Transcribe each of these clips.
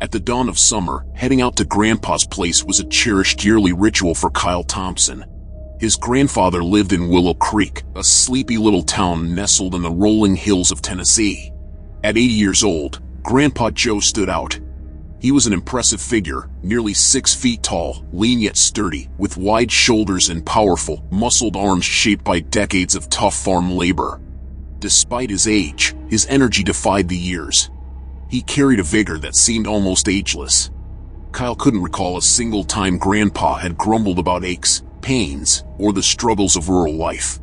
At the dawn of summer, heading out to Grandpa's place was a cherished yearly ritual for Kyle Thompson. His grandfather lived in Willow Creek, a sleepy little town nestled in the rolling hills of Tennessee. At 80 years old, Grandpa Joe stood out. He was an impressive figure, nearly 6 feet tall, lean yet sturdy, with wide shoulders and powerful, muscled arms shaped by decades of tough farm labor. Despite his age, his energy defied the years. He carried a vigor that seemed almost ageless. Kyle couldn't recall a single time Grandpa had grumbled about aches, pains, or the struggles of rural life.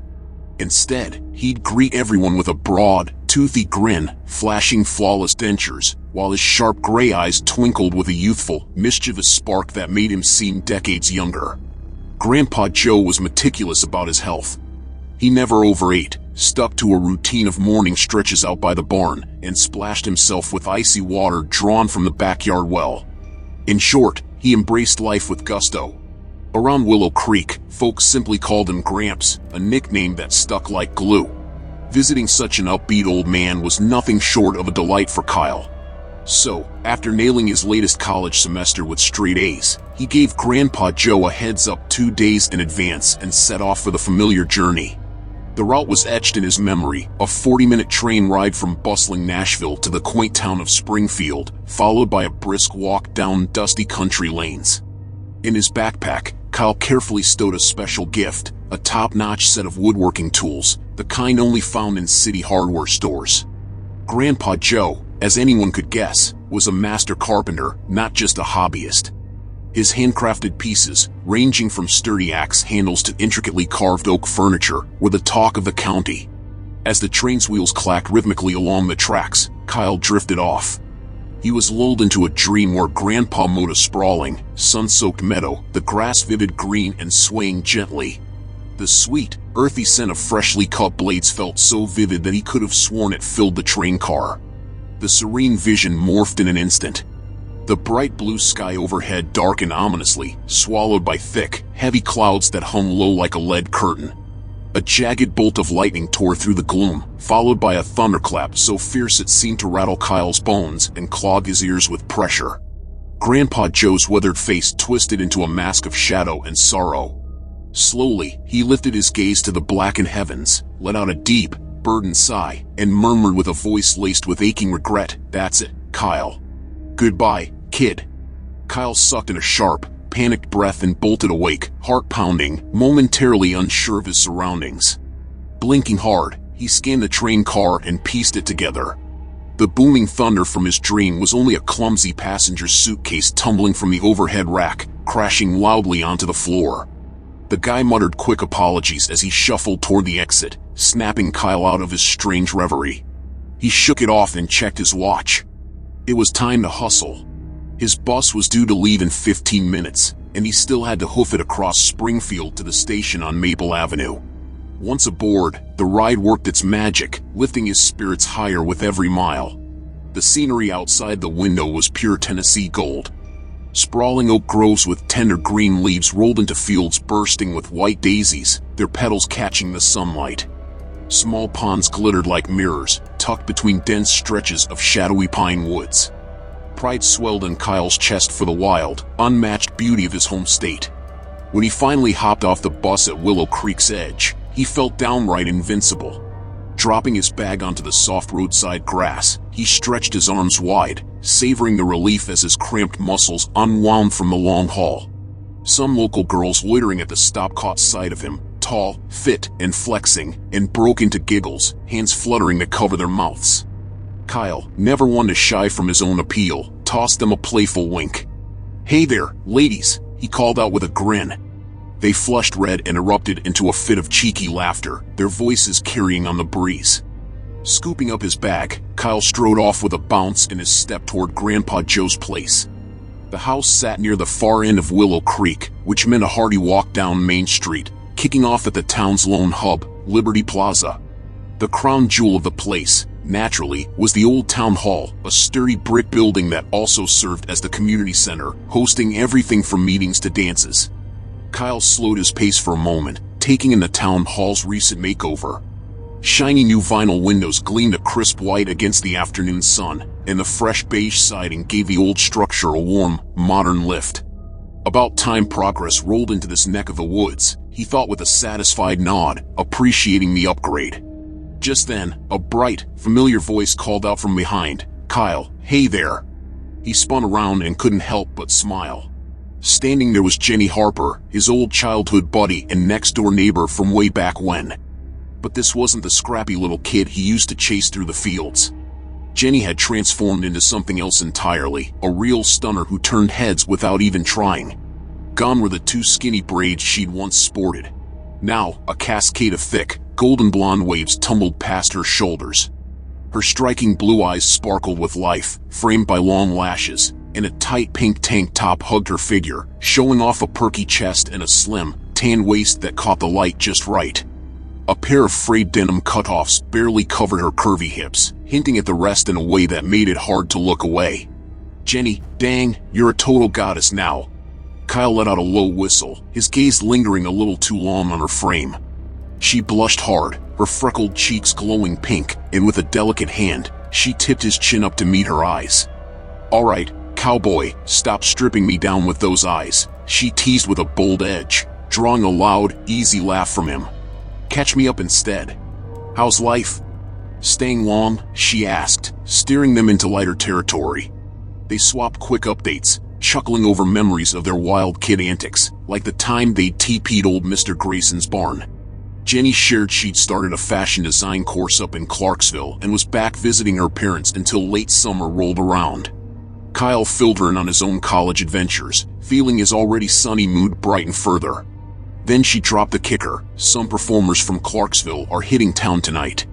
Instead, he'd greet everyone with a broad, toothy grin, flashing flawless dentures, while his sharp gray eyes twinkled with a youthful, mischievous spark that made him seem decades younger. Grandpa Joe was meticulous about his health. He never overate, stuck to a routine of morning stretches out by the barn, and splashed himself with icy water drawn from the backyard well. In short, he embraced life with gusto. Around Willow Creek, folks simply called him Gramps, a nickname that stuck like glue. Visiting such an upbeat old man was nothing short of a delight for Kyle. So, after nailing his latest college semester with straight A's, he gave Grandpa Joe a heads up 2 days in advance and set off for the familiar journey. The route was etched in his memory, a 40-minute train ride from bustling Nashville to the quaint town of Springfield, followed by a brisk walk down dusty country lanes. In his backpack, Kyle carefully stowed a special gift, a top-notch set of woodworking tools, the kind only found in city hardware stores. Grandpa Joe, as anyone could guess, was a master carpenter, not just a hobbyist. His handcrafted pieces, ranging from sturdy axe handles to intricately carved oak furniture, were the talk of the county. As the train's wheels clacked rhythmically along the tracks, Kyle drifted off. He was lulled into a dream where Grandpa mowed a sprawling, sun-soaked meadow, the grass vivid green and swaying gently. The sweet, earthy scent of freshly cut blades felt so vivid that he could have sworn it filled the train car. The serene vision morphed in an instant. The bright blue sky overhead darkened ominously, swallowed by thick, heavy clouds that hung low like a lead curtain. A jagged bolt of lightning tore through the gloom, followed by a thunderclap so fierce it seemed to rattle Kyle's bones and clog his ears with pressure. Grandpa Joe's weathered face twisted into a mask of shadow and sorrow. Slowly, he lifted his gaze to the blackened heavens, let out a deep, burdened sigh, and murmured with a voice laced with aching regret, "That's it, Kyle. Goodbye, kid." Kyle sucked in a sharp, panicked breath and bolted awake, heart pounding, momentarily unsure of his surroundings. Blinking hard, he scanned the train car and pieced it together. The booming thunder from his dream was only a clumsy passenger's suitcase tumbling from the overhead rack, crashing loudly onto the floor. The guy muttered quick apologies as he shuffled toward the exit, snapping Kyle out of his strange reverie. He shook it off and checked his watch. It was time to hustle. His bus was due to leave in 15 minutes, and he still had to hoof it across Springfield to the station on Maple Avenue. Once aboard, the ride worked its magic, lifting his spirits higher with every mile. The scenery outside the window was pure Tennessee gold. Sprawling oak groves with tender green leaves rolled into fields bursting with white daisies, their petals catching the sunlight. Small ponds glittered like mirrors, tucked between dense stretches of shadowy pine woods. Pride swelled in Kyle's chest for the wild, unmatched beauty of his home state. When he finally hopped off the bus at Willow Creek's edge, he felt downright invincible. Dropping his bag onto the soft roadside grass, he stretched his arms wide, savoring the relief as his cramped muscles unwound from the long haul. Some local girls loitering at the stop caught sight of him, tall, fit, and flexing, and broke into giggles, hands fluttering to cover their mouths. Kyle, never one to shy from his own appeal, tossed them a playful wink. "Hey there, ladies," he called out with a grin. They flushed red and erupted into a fit of cheeky laughter, their voices carrying on the breeze. Scooping up his bag, Kyle strode off with a bounce in his step toward Grandpa Joe's place. The house sat near the far end of Willow Creek, which meant a hearty walk down Main Street, kicking off at the town's lone hub, Liberty Plaza. The crown jewel of the place, naturally, was the old town hall, a sturdy brick building that also served as the community center, hosting everything from meetings to dances. Kyle slowed his pace for a moment, taking in the town hall's recent makeover. Shiny new vinyl windows gleamed a crisp white against the afternoon sun, and the fresh beige siding gave the old structure a warm, modern lift. About time progress rolled into this neck of the woods, he thought with a satisfied nod, appreciating the upgrade. Just then, a bright, familiar voice called out from behind, "Kyle, hey there." He spun around and couldn't help but smile. Standing there was Jenny Harper, his old childhood buddy and next-door neighbor from way back when. But this wasn't the scrappy little kid he used to chase through the fields. Jenny had transformed into something else entirely, a real stunner who turned heads without even trying. Gone were the two skinny braids she'd once sported. Now, a cascade of thick, golden blonde waves tumbled past her shoulders. Her striking blue eyes sparkled with life, framed by long lashes, and a tight pink tank top hugged her figure, showing off a perky chest and a slim, tan waist that caught the light just right. A pair of frayed denim cutoffs barely covered her curvy hips, hinting at the rest in a way that made it hard to look away. "Jenny, dang, you're a total goddess now." Kyle let out a low whistle, his gaze lingering a little too long on her frame. She blushed hard, her freckled cheeks glowing pink, and with a delicate hand, she tipped his chin up to meet her eyes. "All right, cowboy, stop stripping me down with those eyes," she teased with a bold edge, drawing a loud, easy laugh from him. "Catch me up instead. How's life?" "Staying long?" she asked, steering them into lighter territory. They swapped quick updates, chuckling over memories of their wild kid antics, like the time they'd TP'd old Mr. Grayson's barn. Jenny shared she'd started a fashion design course up in Clarksville and was back visiting her parents until late summer rolled around. Kyle filled her in on his own college adventures, feeling his already sunny mood brighten further. Then she dropped the kicker: "Some performers from Clarksville are hitting town tonight.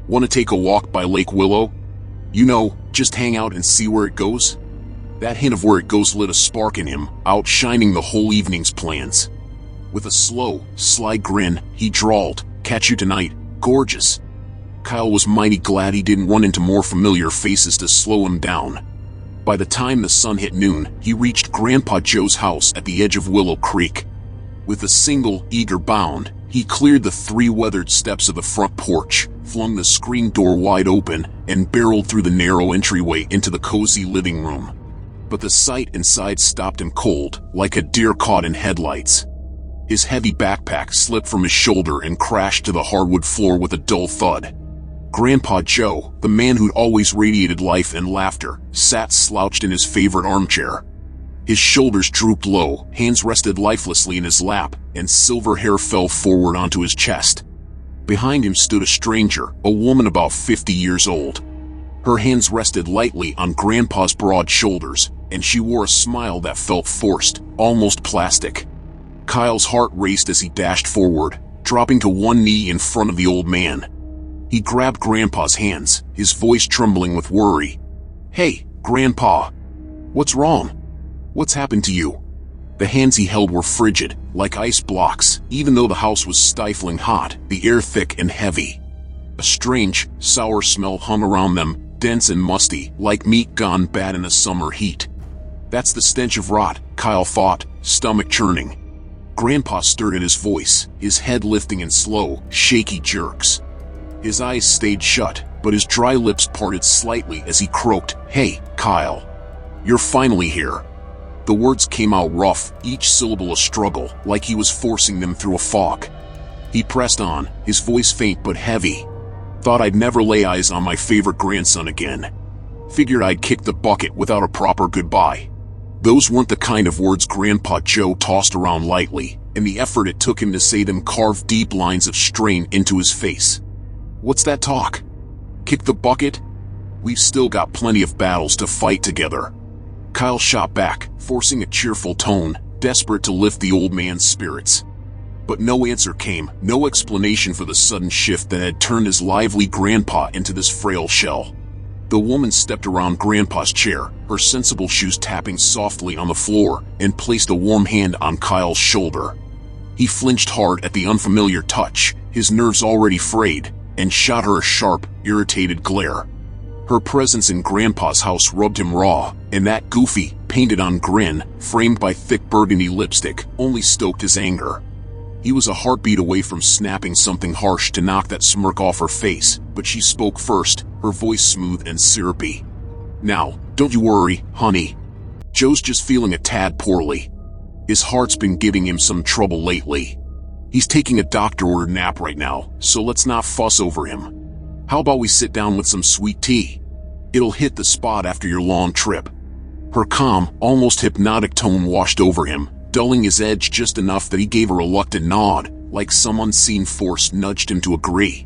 Want to take a walk by Lake Willow? You know, just hang out and see where it goes?" That hint of where it goes lit a spark in him, outshining the whole evening's plans. With a slow, sly grin, he drawled, "Catch you tonight, gorgeous." Kyle was mighty glad he didn't run into more familiar faces to slow him down. By the time the sun hit noon, he reached Grandpa Joe's house at the edge of Willow Creek. With a single, eager bound, he cleared the three weathered steps of the front porch, flung the screen door wide open, and barreled through the narrow entryway into the cozy living room. But the sight inside stopped him cold, like a deer caught in headlights. His heavy backpack slipped from his shoulder and crashed to the hardwood floor with a dull thud. Grandpa Joe, the man who'd always radiated life and laughter, sat slouched in his favorite armchair. His shoulders drooped low, hands rested lifelessly in his lap, and silver hair fell forward onto his chest. Behind him stood a stranger, a woman about 50 years old. Her hands rested lightly on Grandpa's broad shoulders, and she wore a smile that felt forced, almost plastic. Kyle's heart raced as he dashed forward, dropping to one knee in front of the old man. He grabbed Grandpa's hands, his voice trembling with worry. "Hey, Grandpa. What's wrong? What's happened to you?" The hands he held were frigid, like ice blocks, even though the house was stifling hot, the air thick and heavy. A strange, sour smell hung around them, dense and musty, like meat gone bad in a summer heat. "That's the stench of rot," Kyle thought, stomach churning. Grandpa stirred at his voice, his head lifting in slow, shaky jerks. His eyes stayed shut, but his dry lips parted slightly as he croaked, "Hey, Kyle. You're finally here." The words came out rough, each syllable a struggle, like he was forcing them through a fog. He pressed on, his voice faint but heavy. "Thought I'd never lay eyes on my favorite grandson again. Figured I'd kick the bucket without a proper goodbye." Those weren't the kind of words Grandpa Joe tossed around lightly, and the effort it took him to say them carved deep lines of strain into his face. "What's that talk? Kick the bucket? We've still got plenty of battles to fight together." Kyle shot back, forcing a cheerful tone, desperate to lift the old man's spirits. But no answer came, no explanation for the sudden shift that had turned his lively grandpa into this frail shell. The woman stepped around Grandpa's chair, her sensible shoes tapping softly on the floor, and placed a warm hand on Kyle's shoulder. He flinched hard at the unfamiliar touch, his nerves already frayed, and shot her a sharp, irritated glare. Her presence in Grandpa's house rubbed him raw, and that goofy, painted-on grin, framed by thick burgundy lipstick, only stoked his anger. He was a heartbeat away from snapping something harsh to knock that smirk off her face, but she spoke first, her voice smooth and syrupy. "Now, don't you worry, honey. Joe's just feeling a tad poorly. His heart's been giving him some trouble lately. He's taking a doctor-ordered nap right now, so let's not fuss over him. How about we sit down with some sweet tea? It'll hit the spot after your long trip." Her calm, almost hypnotic tone washed over him, dulling his edge just enough that he gave a reluctant nod, like some unseen force nudged him to agree.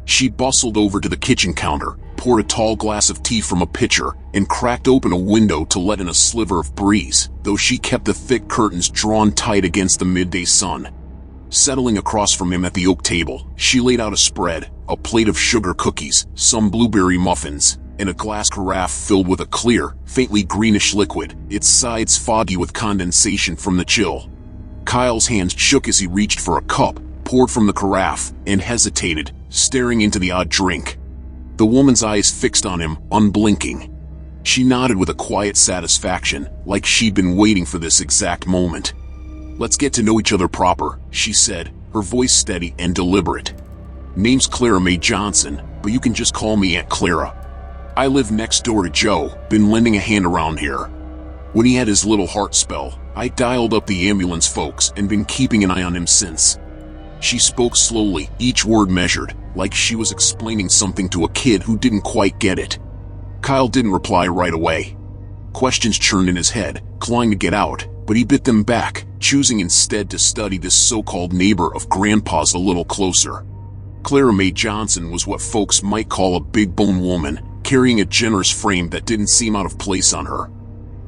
She bustled over to the kitchen counter, poured a tall glass of tea from a pitcher, and cracked open a window to let in a sliver of breeze, though she kept the thick curtains drawn tight against the midday sun. Settling across from him at the oak table, she laid out a spread, a plate of sugar cookies, some blueberry muffins, and a glass carafe filled with a clear, faintly greenish liquid, its sides foggy with condensation from the chill. Kyle's hands shook as he reached for a cup, poured from the carafe, and hesitated, staring into the odd drink. The woman's eyes fixed on him, unblinking. She nodded with a quiet satisfaction, like she'd been waiting for this exact moment. "Let's get to know each other proper," she said, her voice steady and deliberate. "Name's Clara Mae Johnson, but you can just call me Aunt Clara. I live next door to Joe, been lending a hand around here. When he had his little heart spell, I dialed up the ambulance folks and been keeping an eye on him since." She spoke slowly, each word measured, like she was explaining something to a kid who didn't quite get it. Kyle didn't reply right away. Questions churned in his head, clawing to get out, but he bit them back, choosing instead to study this so-called neighbor of Grandpa's a little closer. Clara Mae Johnson was what folks might call a big-boned woman, carrying a generous frame that didn't seem out of place on her.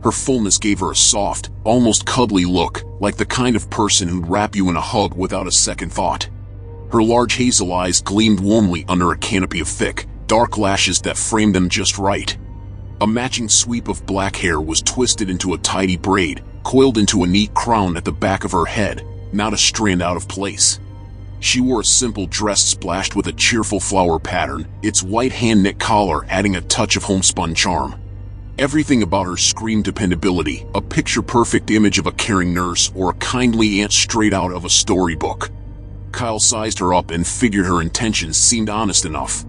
Her fullness gave her a soft, almost cuddly look, like the kind of person who'd wrap you in a hug without a second thought. Her large hazel eyes gleamed warmly under a canopy of thick, dark lashes that framed them just right. A matching sweep of black hair was twisted into a tidy braid, coiled into a neat crown at the back of her head, not a strand out of place. She wore a simple dress splashed with a cheerful flower pattern, its white hand-knit collar adding a touch of homespun charm. Everything about her screamed dependability, a picture-perfect image of a caring nurse or a kindly aunt straight out of a storybook. Kyle sized her up and figured her intentions seemed honest enough.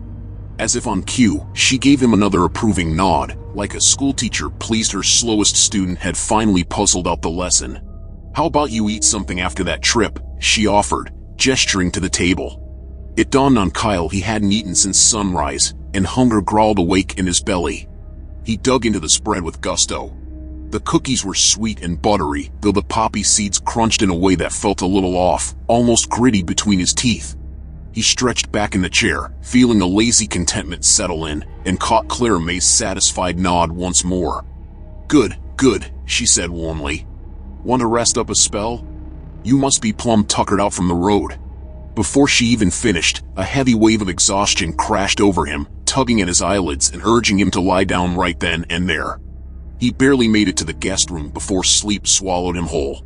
As if on cue, she gave him another approving nod, like a schoolteacher pleased her slowest student had finally puzzled out the lesson. "How about you eat something after that trip?" she offered, gesturing to the table. It dawned on Kyle he hadn't eaten since sunrise, and hunger growled awake in his belly. He dug into the spread with gusto. The cookies were sweet and buttery, though the poppy seeds crunched in a way that felt a little off, almost gritty between his teeth. He stretched back in the chair, feeling a lazy contentment settle in, and caught Clara Mae's satisfied nod once more. Good," she said warmly. "Want to rest up a spell? You must be plumb tuckered out from the road." Before she even finished, a heavy wave of exhaustion crashed over him, tugging at his eyelids and urging him to lie down right then and there. He barely made it to the guest room before sleep swallowed him whole.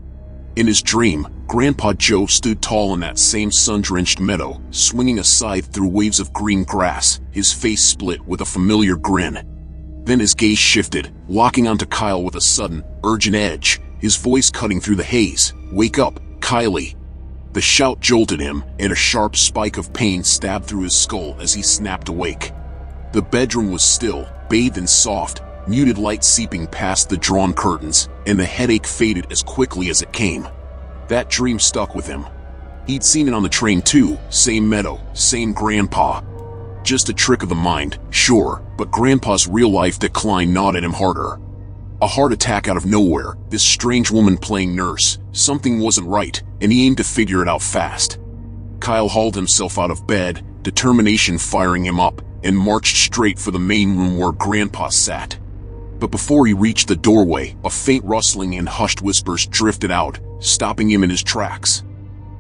In his dream, Grandpa Joe stood tall in that same sun-drenched meadow, swinging a scythe through waves of green grass, his face split with a familiar grin. Then his gaze shifted, locking onto Kyle with a sudden, urgent edge, his voice cutting through the haze. "Wake up, Kylie." The shout jolted him, and a sharp spike of pain stabbed through his skull as he snapped awake. The bedroom was still, bathed in soft, muted light seeping past the drawn curtains, and the headache faded as quickly as it came. That dream stuck with him. He'd seen it on the train too, same meadow, same Grandpa. Just a trick of the mind, sure, but Grandpa's real-life decline gnawed at him harder. A heart attack out of nowhere, this strange woman playing nurse, something wasn't right, and he aimed to figure it out fast. Kyle hauled himself out of bed, determination firing him up, and marched straight for the main room where Grandpa sat. But before he reached the doorway, a faint rustling and hushed whispers drifted out, stopping him in his tracks.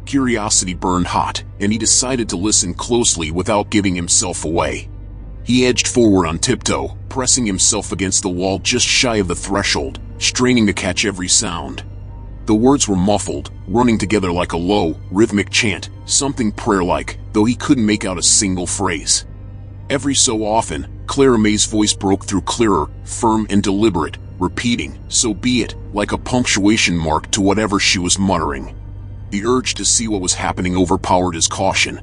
Curiosity burned hot, and he decided to listen closely without giving himself away. He edged forward on tiptoe, pressing himself against the wall just shy of the threshold, straining to catch every sound. The words were muffled, running together like a low, rhythmic chant, something prayer-like, though he couldn't make out a single phrase. Every so often, Clara Mae's voice broke through clearer, firm and deliberate, repeating, "So be it," like a punctuation mark to whatever she was muttering. The urge to see what was happening overpowered his caution.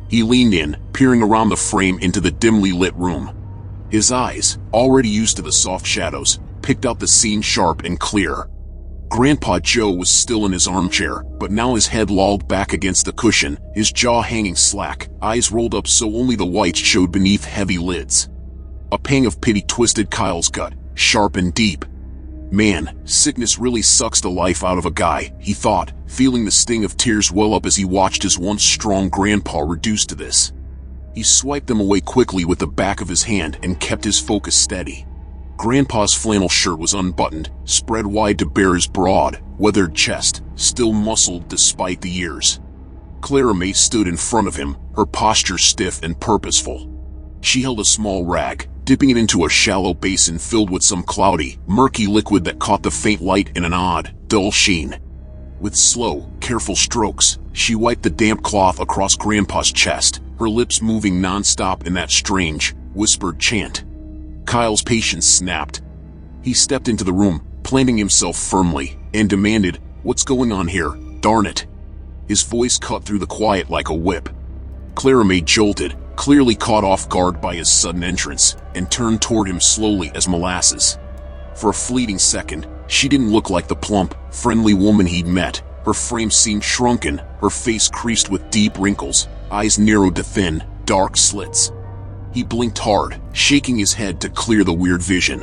He leaned in, peering around the frame into the dimly lit room. His eyes, already used to the soft shadows, picked out the scene sharp and clear. Grandpa Joe was still in his armchair, but now his head lolled back against the cushion, his jaw hanging slack, eyes rolled up so only the whites showed beneath heavy lids. A pang of pity twisted Kyle's gut, sharp and deep. Man, sickness really sucks the life out of a guy, he thought, feeling the sting of tears well up as he watched his once strong grandpa reduced to this. He swiped them away quickly with the back of his hand and kept his focus steady. Grandpa's flannel shirt was unbuttoned, spread wide to bare his broad, weathered chest, still muscled despite the years. Clara May stood in front of him, her posture stiff and purposeful. She held a small rag, dipping it into a shallow basin filled with some cloudy, murky liquid that caught the faint light in an odd, dull sheen. With slow, careful strokes, she wiped the damp cloth across Grandpa's chest, her lips moving non-stop in that strange, whispered chant. Kyle's patience snapped. He stepped into the room, planting himself firmly, and demanded, "What's going on here, darn it?" His voice cut through the quiet like a whip. Clara May jolted, clearly caught off guard by his sudden entrance, and turned toward him slowly as molasses. For a fleeting second, she didn't look like the plump, friendly woman he'd met. Her frame seemed shrunken, her face creased with deep wrinkles, eyes narrowed to thin, dark slits. He blinked hard, shaking his head to clear the weird vision.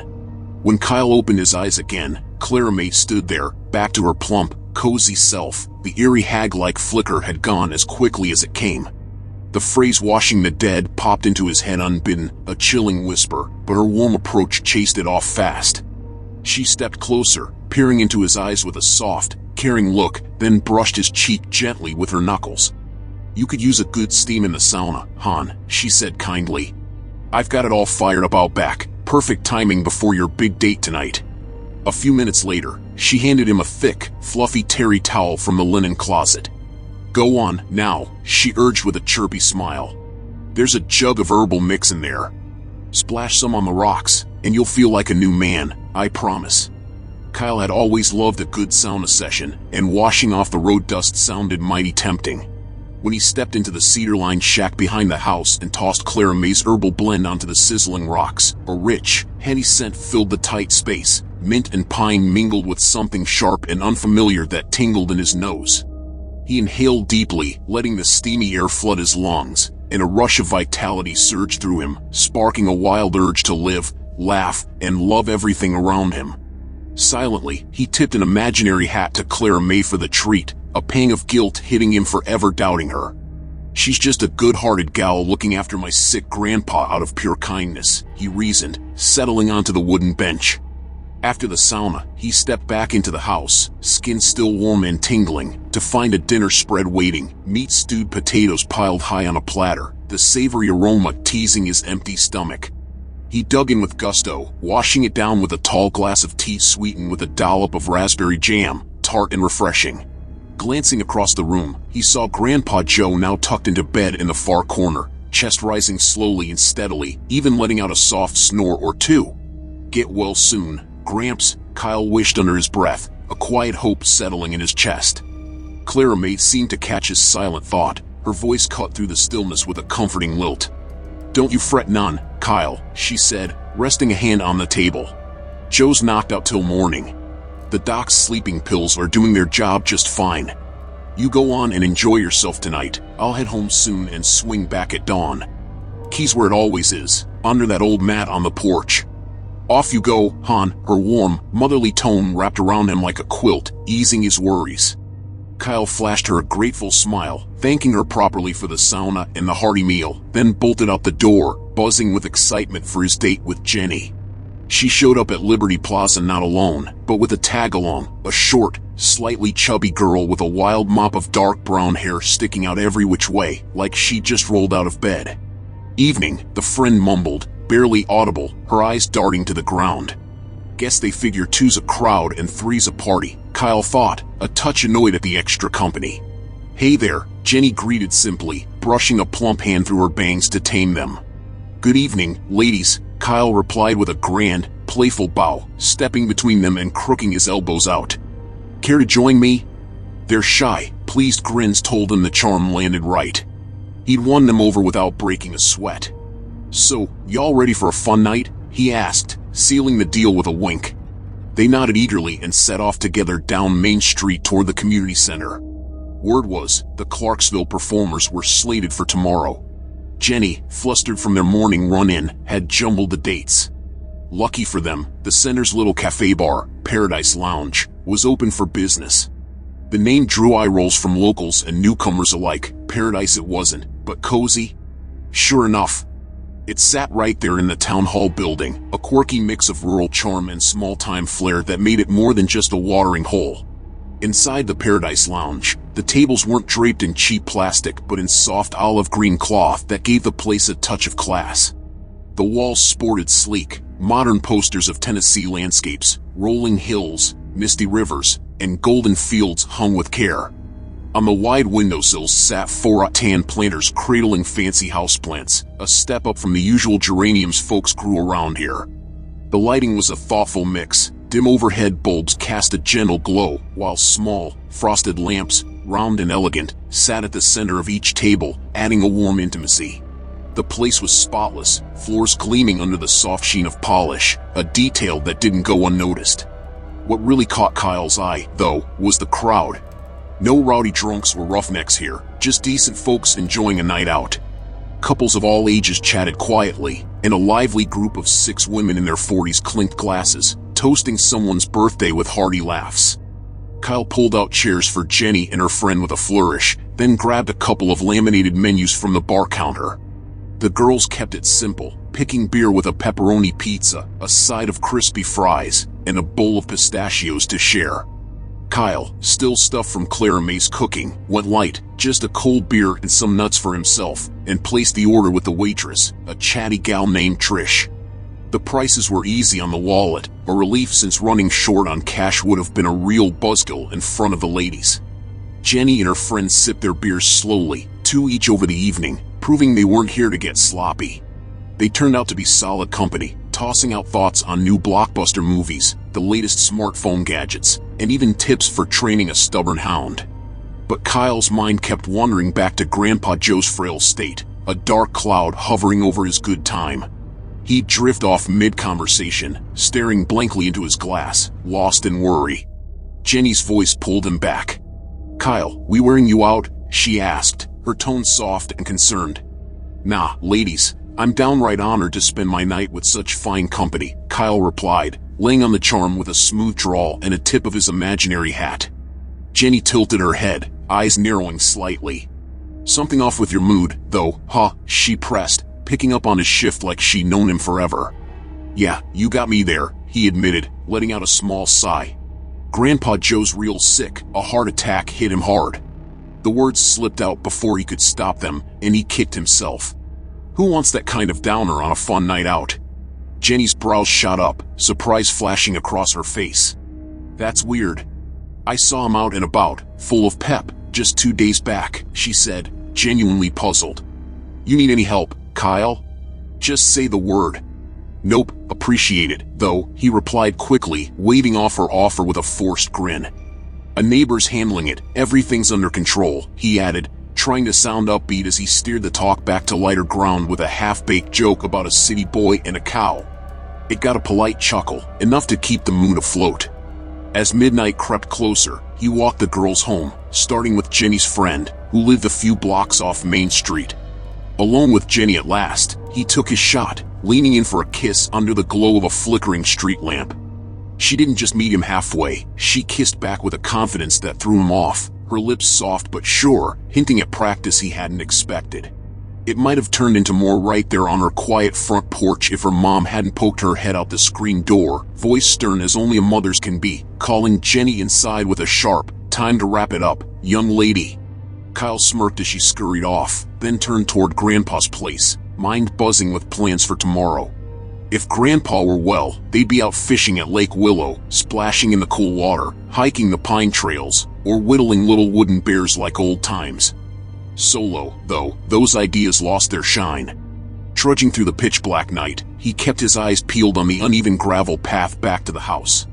When Kyle opened his eyes again, Clara May stood there, back to her plump, cozy self. The eerie hag-like flicker had gone as quickly as it came. The phrase "washing the dead" popped into his head unbidden, a chilling whisper, but her warm approach chased it off fast. She stepped closer, peering into his eyes with a soft, caring look, then brushed his cheek gently with her knuckles. "You could use a good steam in the sauna, hon," she said kindly. "I've got it all fired up out back, perfect timing before your big date tonight." A few minutes later, she handed him a thick, fluffy terry towel from the linen closet. "Go on, now," she urged with a chirpy smile. "There's a jug of herbal mix in there. Splash some on the rocks, and you'll feel like a new man, I promise." Kyle had always loved a good sauna session, and washing off the road dust sounded mighty tempting. When he stepped into the cedar-lined shack behind the house and tossed Clara May's herbal blend onto the sizzling rocks, a rich, heady scent filled the tight space. Mint and pine mingled with something sharp and unfamiliar that tingled in his nose. He inhaled deeply, letting the steamy air flood his lungs, and a rush of vitality surged through him, sparking a wild urge to live, laugh, and love everything around him. Silently, he tipped an imaginary hat to Clara May for the treat, a pang of guilt hitting him for ever doubting her. "She's just a good-hearted gal looking after my sick grandpa out of pure kindness," he reasoned, settling onto the wooden bench. After the sauna, he stepped back into the house, skin still warm and tingling, to find a dinner spread waiting, meat stewed potatoes piled high on a platter, the savory aroma teasing his empty stomach. He dug in with gusto, washing it down with a tall glass of tea sweetened with a dollop of raspberry jam, tart and refreshing. Glancing across the room, he saw Grandpa Joe now tucked into bed in the far corner, chest rising slowly and steadily, even letting out a soft snore or two. "Get well soon, Gramps," Kyle wished under his breath, a quiet hope settling in his chest. Clara May seemed to catch his silent thought, her voice cut through the stillness with a comforting lilt. "Don't you fret none, Kyle," she said, resting a hand on the table. "Joe's knocked out till morning. The doc's sleeping pills are doing their job just fine. You go on and enjoy yourself tonight. I'll head home soon and swing back at dawn. Key's where it always is, under that old mat on the porch. Off you go, hon," her warm, motherly tone wrapped around him like a quilt, easing his worries. Kyle flashed her a grateful smile, thanking her properly for the sauna and the hearty meal, then bolted out the door, buzzing with excitement for his date with Jenny. She showed up at Liberty Plaza not alone, but with a tag-along, a short, slightly chubby girl with a wild mop of dark brown hair sticking out every which way, like she just rolled out of bed. "Evening," the friend mumbled, barely audible, her eyes darting to the ground. "Guess they figure two's a crowd and three's a party," Kyle thought, a touch annoyed at the extra company. "Hey there," Jenny greeted simply, brushing a plump hand through her bangs to tame them. "Good evening, ladies," Kyle replied with a grand, playful bow, stepping between them and crooking his elbows out. "Care to join me?" Their shy, pleased grins told him the charm landed right. He'd won them over without breaking a sweat. "So, y'all ready for a fun night?" he asked, sealing the deal with a wink. They nodded eagerly and set off together down Main Street toward the community center. Word was, the Clarksville performers were slated for tomorrow. Jenny, flustered from their morning run-in, had jumbled the dates. Lucky for them, the center's little cafe bar, Paradise Lounge, was open for business. The name drew eye rolls from locals and newcomers alike. Paradise it wasn't, but cozy? Sure enough. It sat right there in the town hall building, a quirky mix of rural charm and small-time flair that made it more than just a watering hole. Inside the Paradise Lounge, the tables weren't draped in cheap plastic but in soft olive green cloth that gave the place a touch of class. The walls sported sleek, modern posters of Tennessee landscapes, rolling hills, misty rivers, and golden fields hung with care. On the wide windowsills sat 4 tan planters cradling fancy houseplants, a step up from the usual geraniums folks grew around here. The lighting was a thoughtful mix. Dim overhead bulbs cast a gentle glow, while small, frosted lamps, round and elegant, sat at the center of each table, adding a warm intimacy. The place was spotless, floors gleaming under the soft sheen of polish, a detail that didn't go unnoticed. What really caught Kyle's eye, though, was the crowd. No rowdy drunks or roughnecks here, just decent folks enjoying a night out. Couples of all ages chatted quietly, and a lively group of 6 women in their 40s clinked glasses, toasting someone's birthday with hearty laughs. Kyle pulled out chairs for Jenny and her friend with a flourish, then grabbed a couple of laminated menus from the bar counter. The girls kept it simple, picking beer with a pepperoni pizza, a side of crispy fries, and a bowl of pistachios to share. Kyle, still stuffed from Clara May's cooking, went light, just a cold beer and some nuts for himself, and placed the order with the waitress, a chatty gal named Trish. The prices were easy on the wallet, a relief since running short on cash would have been a real buzzkill in front of the ladies. Jenny and her friends sipped their beers slowly, 2 each over the evening, proving they weren't here to get sloppy. They turned out to be solid company, tossing out thoughts on new blockbuster movies, the latest smartphone gadgets, and even tips for training a stubborn hound. But Kyle's mind kept wandering back to Grandpa Joe's frail state, a dark cloud hovering over his good time. He'd drift off mid-conversation, staring blankly into his glass, lost in worry. Jenny's voice pulled him back. "Kyle, we wearing you out?" she asked, her tone soft and concerned. "Nah, ladies, I'm downright honored to spend my night with such fine company," Kyle replied, laying on the charm with a smooth drawl and a tip of his imaginary hat. Jenny tilted her head, eyes narrowing slightly. "Something off with your mood, though, huh?" she pressed, picking up on his shift like she'd known him forever. "Yeah, you got me there," he admitted, letting out a small sigh. "Grandpa Joe's real sick, a heart attack hit him hard." The words slipped out before he could stop them, and he kicked himself. Who wants that kind of downer on a fun night out? Jenny's brows shot up, surprise flashing across her face. "That's weird. I saw him out and about, full of pep, just 2 days back," she said, genuinely puzzled. "You need any help, Kyle? Just say the word." "Nope, appreciate it, though," he replied quickly, waving off her offer with a forced grin. "A neighbor's handling it, everything's under control," he added, trying to sound upbeat as he steered the talk back to lighter ground with a half-baked joke about a city boy and a cow. It got a polite chuckle, enough to keep the mood afloat. As midnight crept closer, he walked the girls home, starting with Jenny's friend, who lived a few blocks off Main Street. Alone with Jenny at last, he took his shot, leaning in for a kiss under the glow of a flickering street lamp. She didn't just meet him halfway, she kissed back with a confidence that threw him off, her lips soft but sure, hinting at practice he hadn't expected. It might have turned into more right there on her quiet front porch if her mom hadn't poked her head out the screen door, voice stern as only a mother's can be, calling Jenny inside with a sharp, "Time to wrap it up, young lady." Kyle smirked as she scurried off, then turned toward Grandpa's place, mind buzzing with plans for tomorrow. If Grandpa were well, they'd be out fishing at Lake Willow, splashing in the cool water, hiking the pine trails, or whittling little wooden bears like old times. Solo, though, those ideas lost their shine. Trudging through the pitch-black night, he kept his eyes peeled on the uneven gravel path back to the house.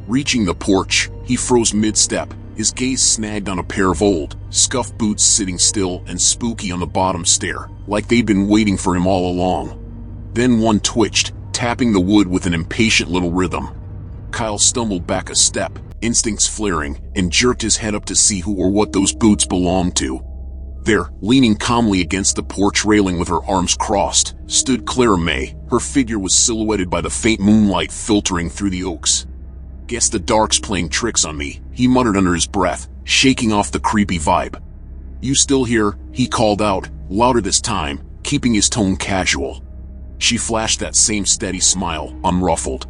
Reaching the porch, he froze mid-step, His gaze snagged on a pair of old, scuffed boots sitting still and spooky on the bottom stair, like they'd been waiting for him all along. Then one twitched, tapping the wood with an impatient little rhythm. Kyle stumbled back a step, instincts flaring, and jerked his head up to see who or what those boots belonged to. There, leaning calmly against the porch railing with her arms crossed, stood Clara May. Her figure was silhouetted by the faint moonlight filtering through the oaks. "Guess the dark's playing tricks on me," he muttered under his breath, shaking off the creepy vibe. "You still here?" he called out, louder this time, keeping his tone casual. She flashed that same steady smile, unruffled.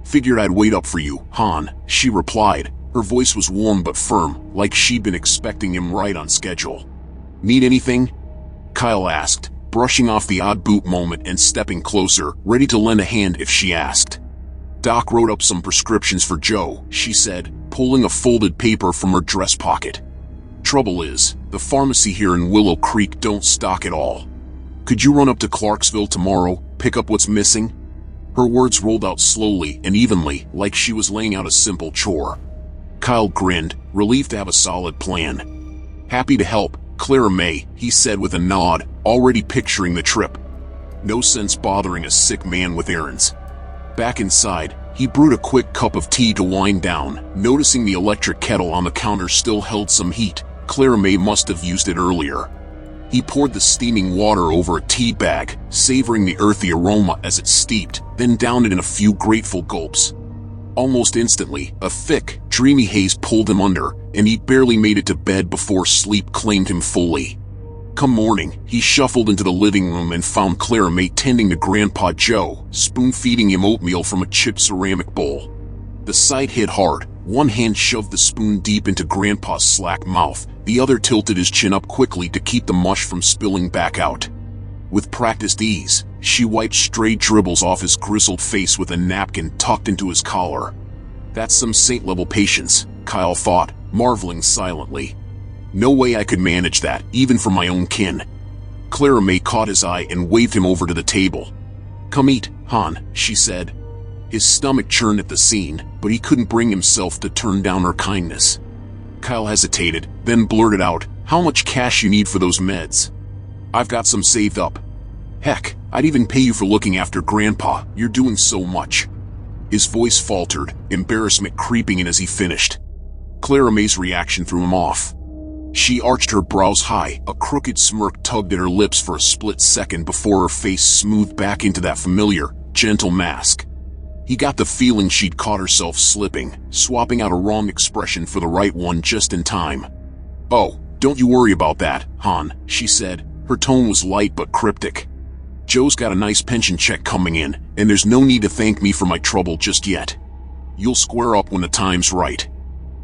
"Figured I'd wait up for you, Han," she replied. Her voice was warm but firm, like she'd been expecting him right on schedule. "Need anything?" Kyle asked, brushing off the odd boot moment and stepping closer, ready to lend a hand if she asked. "Doc wrote up some prescriptions for Joe," she said, pulling a folded paper from her dress pocket. "Trouble is, the pharmacy here in Willow Creek don't stock it all. Could you run up to Clarksville tomorrow, pick up what's missing?" Her words rolled out slowly and evenly, like she was laying out a simple chore. Kyle grinned, relieved to have a solid plan. "Happy to help, Clara May," he said with a nod, already picturing the trip. No sense bothering a sick man with errands. Back inside, he brewed a quick cup of tea to wind down, noticing the electric kettle on the counter still held some heat. Clara May must have used it earlier. He poured the steaming water over a tea bag, savoring the earthy aroma as it steeped, then downed it in a few grateful gulps. Almost instantly, a thick, dreamy haze pulled him under, and he barely made it to bed before sleep claimed him fully. Come morning, he shuffled into the living room and found Clara May tending to Grandpa Joe, spoon-feeding him oatmeal from a chipped ceramic bowl. The sight hit hard. One hand shoved the spoon deep into Grandpa's slack mouth, the other tilted his chin up quickly to keep the mush from spilling back out. With practiced ease, she wiped stray dribbles off his grizzled face with a napkin tucked into his collar. That's some saint-level patience, Kyle thought, marveling silently. No way I could manage that, even for my own kin. Clara May caught his eye and waved him over to the table. "Come eat, Han," she said. His stomach churned at the scene, but he couldn't bring himself to turn down her kindness. Kyle hesitated, then blurted out, "How much cash you need for those meds?" "I've got some saved up. Heck, I'd even pay you for looking after Grandpa, you're doing so much." His voice faltered, embarrassment creeping in as he finished. Clara May's reaction threw him off. She arched her brows high, a crooked smirk tugged at her lips for a split second before her face smoothed back into that familiar, gentle mask. He got the feeling she'd caught herself slipping, swapping out a wrong expression for the right one just in time. "Oh, don't you worry about that, Han," she said. Her tone was light but cryptic. "Joe's got a nice pension check coming in, and there's no need to thank me for my trouble just yet. You'll square up when the time's right."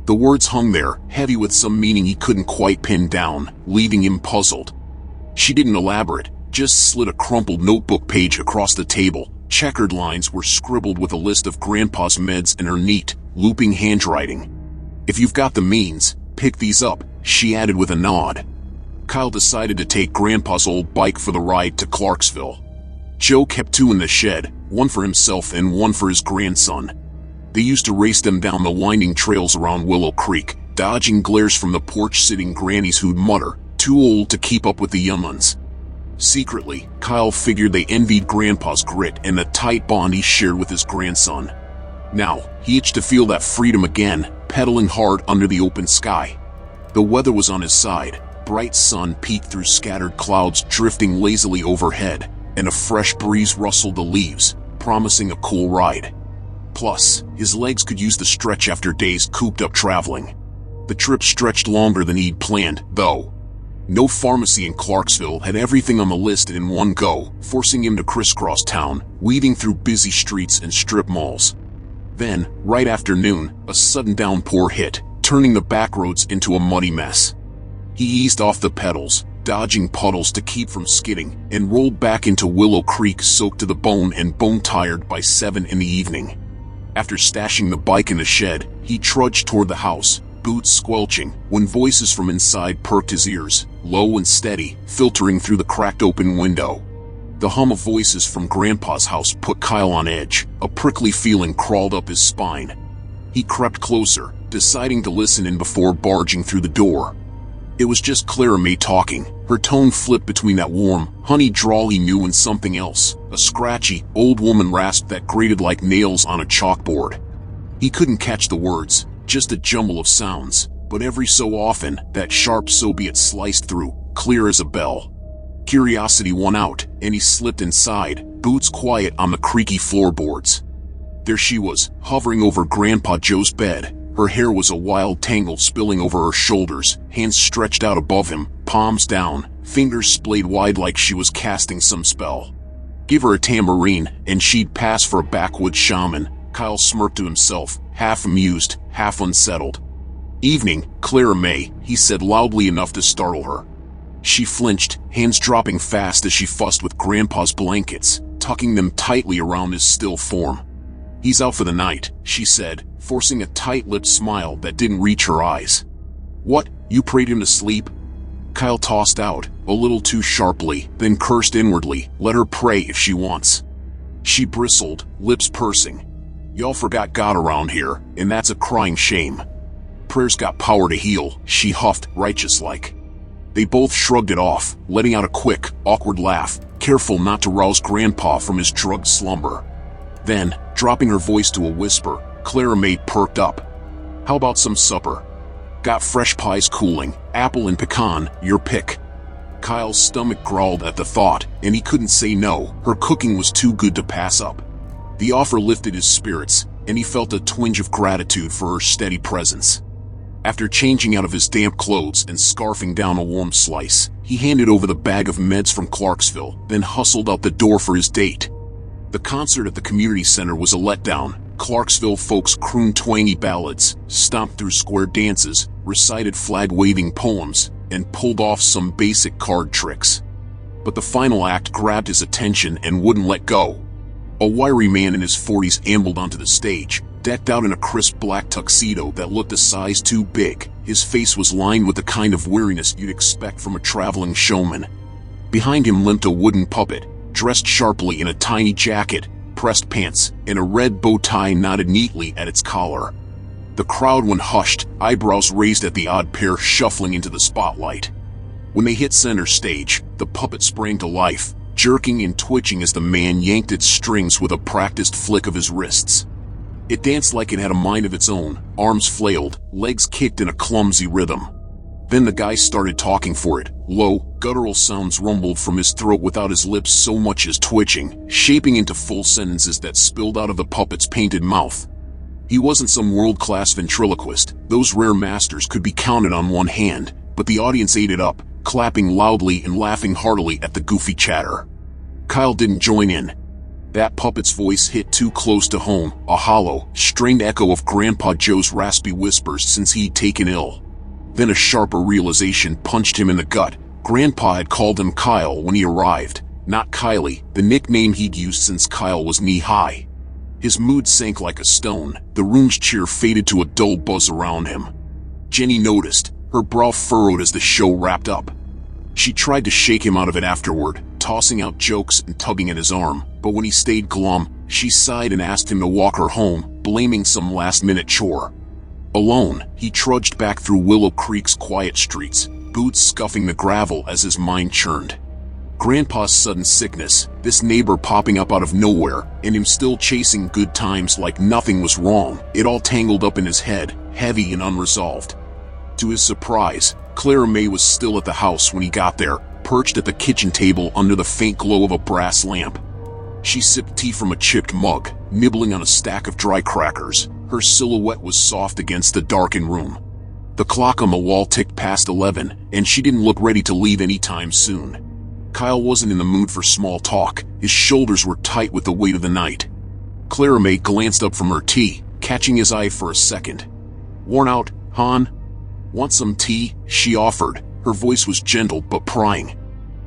The words hung there, heavy with some meaning he couldn't quite pin down, leaving him puzzled. She didn't elaborate, just slid a crumpled notebook page across the table. Checkered lines were scribbled with a list of Grandpa's meds in her neat, looping handwriting. "If you've got the means, pick these up," she added with a nod. Kyle decided to take Grandpa's old bike for the ride to Clarksville. Joe kept two in the shed, one for himself and one for his grandson. They used to race them down the winding trails around Willow Creek, dodging glares from the porch-sitting grannies who'd mutter, "Too old to keep up with the young uns." Secretly, Kyle figured they envied Grandpa's grit and the tight bond he shared with his grandson. Now, he itched to feel that freedom again, pedaling hard under the open sky. The weather was on his side. Bright sun peeked through scattered clouds drifting lazily overhead, and a fresh breeze rustled the leaves, promising a cool ride. Plus, his legs could use the stretch after days cooped up traveling. The trip stretched longer than he'd planned, though. No pharmacy in Clarksville had everything on the list in one go, forcing him to crisscross town, weaving through busy streets and strip malls. Then, right after noon, a sudden downpour hit, turning the backroads into a muddy mess. He eased off the pedals, dodging puddles to keep from skidding, and rolled back into Willow Creek soaked to the bone and bone-tired by 7 in the evening. After stashing the bike in the shed, he trudged toward the house, boots squelching, when voices from inside perked his ears, low and steady, filtering through the cracked open window. The hum of voices from Grandpa's house put Kyle on edge. A prickly feeling crawled up his spine. He crept closer, deciding to listen in before barging through the door. It was just Clara May talking. Her tone flipped between that warm, honey drawl he knew and something else, a scratchy, old woman rasp that grated like nails on a chalkboard. He couldn't catch the words, just a jumble of sounds, but every so often, that sharp "so be it" sliced through, clear as a bell. Curiosity won out, and he slipped inside, boots quiet on the creaky floorboards. There she was, hovering over Grandpa Joe's bed. Her hair was a wild tangle spilling over her shoulders, hands stretched out above him, palms down, fingers splayed wide like she was casting some spell. Give her a tambourine, and she'd pass for a backwoods shaman. Kyle smirked to himself, half amused, half unsettled. "Evening, Clara May," he said loudly enough to startle her. She flinched, hands dropping fast as she fussed with Grandpa's blankets, tucking them tightly around his still form. "He's out for the night," she said, forcing a tight-lipped smile that didn't reach her eyes. "What, you prayed him to sleep?" Kyle tossed out, a little too sharply, then cursed inwardly, "Let her pray if she wants." She bristled, lips pursing. "Y'all forgot God around here, and that's a crying shame." "Prayer's got power to heal," she huffed, righteous-like. They both shrugged it off, letting out a quick, awkward laugh, careful not to rouse Grandpa from his drugged slumber. Then, dropping her voice to a whisper, Clara May perked up. "How about some supper? Got fresh pies cooling, apple and pecan, your pick." Kyle's stomach growled at the thought, and he couldn't say no. Her cooking was too good to pass up. The offer lifted his spirits, and he felt a twinge of gratitude for her steady presence. After changing out of his damp clothes and scarfing down a warm slice, he handed over the bag of meds from Clarksville, then hustled out the door for his date. The concert at the community center was a letdown. Clarksville folks crooned twangy ballads, stomped through square dances, recited flag-waving poems, and pulled off some basic card tricks. But the final act grabbed his attention and wouldn't let go. A wiry man in his 40s ambled onto the stage, decked out in a crisp black tuxedo that looked a size too big. His face was lined with the kind of weariness you'd expect from a traveling showman. Behind him limped a wooden puppet, dressed sharply in a tiny jacket, pressed pants, and a red bow tie knotted neatly at its collar. The crowd went hushed, eyebrows raised at the odd pair shuffling into the spotlight. When they hit center stage, the puppet sprang to life, jerking and twitching as the man yanked its strings with a practiced flick of his wrists. It danced like it had a mind of its own, arms flailed, legs kicked in a clumsy rhythm. Then the guy started talking for it. Low, guttural sounds rumbled from his throat without his lips so much as twitching, shaping into full sentences that spilled out of the puppet's painted mouth. He wasn't some world-class ventriloquist. Those rare masters could be counted on one hand, but the audience ate it up, clapping loudly and laughing heartily at the goofy chatter. Kyle didn't join in. That puppet's voice hit too close to home, a hollow, strained echo of Grandpa Joe's raspy whispers since he'd taken ill. Then a sharper realization punched him in the gut. Grandpa had called him Kyle when he arrived, not Kylie, the nickname he'd used since Kyle was knee-high. His mood sank like a stone. The room's cheer faded to a dull buzz around him. Jenny noticed, her brow furrowed as the show wrapped up. She tried to shake him out of it afterward, tossing out jokes and tugging at his arm, but when he stayed glum, she sighed and asked him to walk her home, blaming some last-minute chore. Alone, he trudged back through Willow Creek's quiet streets, boots scuffing the gravel as his mind churned. Grandpa's sudden sickness, this neighbor popping up out of nowhere, and him still chasing good times like nothing was wrong, it all tangled up in his head, heavy and unresolved. To his surprise, Clara May was still at the house when he got there, perched at the kitchen table under the faint glow of a brass lamp. She sipped tea from a chipped mug, nibbling on a stack of dry crackers. Her silhouette was soft against the darkened room. The clock on the wall ticked past 11, and she didn't look ready to leave anytime soon. Kyle wasn't in the mood for small talk. His shoulders were tight with the weight of the night. Clara May glanced up from her tea, catching his eye for a second. "Worn out, hon? Want some tea?" she offered. Her voice was gentle but prying.